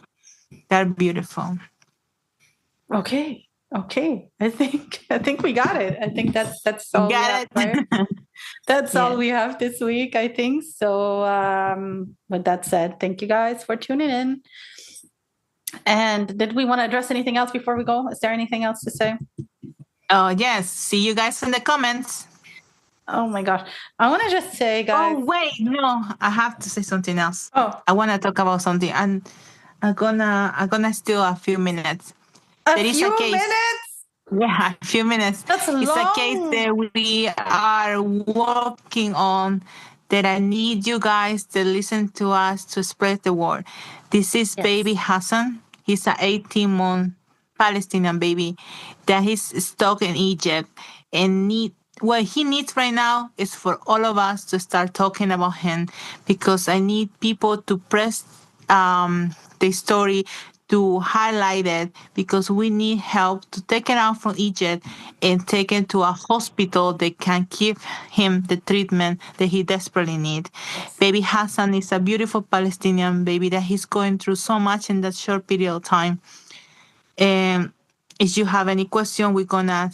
They're beautiful. Okay. I think we got it. I think that's all. Got we have, it. right? That's all we have this week, I think. So with that said, thank you guys for tuning in. And did we want to address anything else before we go? Is there anything else to say? Oh yes. See you guys in the comments. Oh my gosh. I want to just say, guys. Oh wait, no, I have to say something else. Oh. I want to talk about something, and I'm gonna steal a few minutes. There is a case. Minutes? Yeah, a few minutes. That's long. It's a case that we are working on that I need you guys to listen to us to spread the word. This is baby Hassan. He's an 18-month Palestinian baby that he's stuck in Egypt and what he needs right now is for all of us to start talking about him, because I need people to press the story, to highlight it, because we need help to take it out from Egypt and take it to a hospital that can give him the treatment that he desperately needs. Yes. Baby Hassan is a beautiful Palestinian baby that he's going through so much in that short period of time. And if you have any question, we're gonna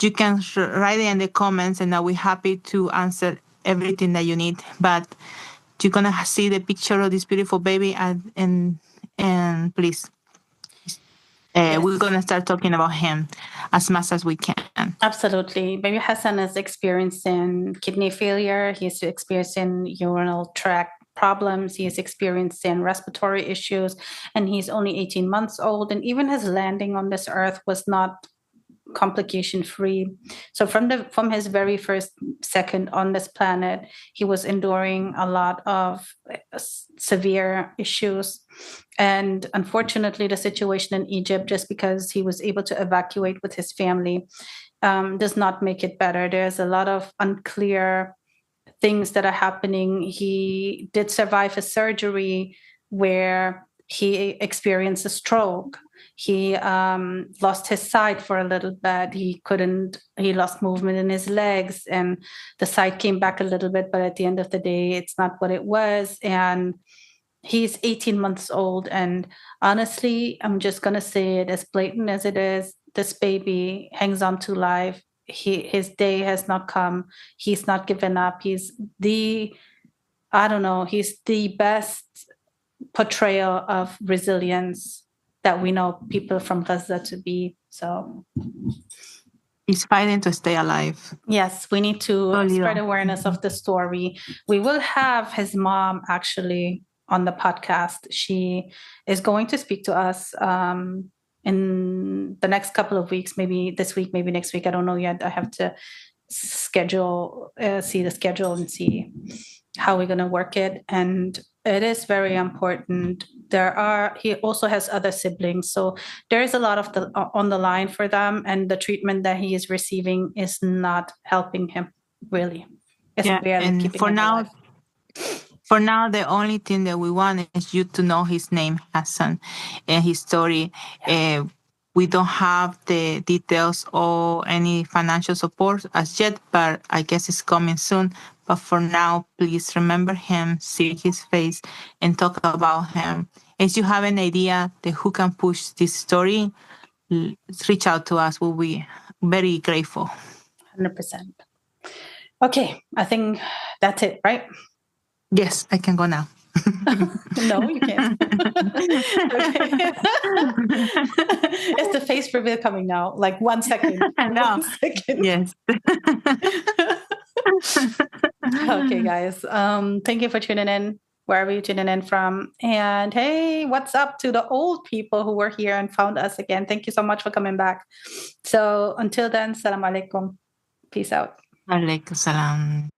you can write it in the comments, and I'll be happy to answer everything that you need. But you're gonna see the picture of this beautiful baby, and please, we're gonna start talking about him as much as we can. Absolutely. Baby Hassan is experiencing kidney failure. He's experiencing urinary tract problems. He is experiencing respiratory issues, and he's only 18 months old. And even his landing on this earth was not complication free. So from his very first second on this planet, he was enduring a lot of severe issues. And unfortunately, the situation in Egypt, just because he was able to evacuate with his family, does not make it better. There's a lot of unclear things that are happening. He did survive a surgery where he experienced a stroke. He lost his sight for a little bit. He lost movement in his legs, and the sight came back a little bit, but at the end of the day, it's not what it was. And he's 18 months old. And honestly, I'm just going to say it as blatant as it is. This baby hangs on to life. His day has not come. He's not given up. He's the best portrayal of resilience that we know people from Gaza to be. So he's fighting to stay alive. Yes, we need to spread awareness of the story. We will have his mom actually on the podcast. She is going to speak to us in the next couple of weeks, maybe this week, maybe next week. I don't know yet. I have to see the schedule and see how we're going to work it. And it is very important. He also has other siblings. So there is a lot of on the line for them. And the treatment that he is receiving is not helping him, really. And for now, the only thing that we want is you to know his name, Hassan, and his story. Yeah. We don't have the details or any financial support as yet, but I guess it's coming soon. But for now, please remember him, see his face, and talk about him. If you have an idea that who can push this story, reach out to us. We'll be very grateful. 100%. Okay, I think that's it, right? Yes, I can go now. No, you can't. Okay. It's the face reveal coming now. Like 1 second. No. 1 second. Yes. Okay, guys. Thank you for tuning in, wherever you're tuning in from. And hey, what's up to the old people who were here and found us again? Thank you so much for coming back. So until then, salam alaikum. Peace out. Alaikum salam.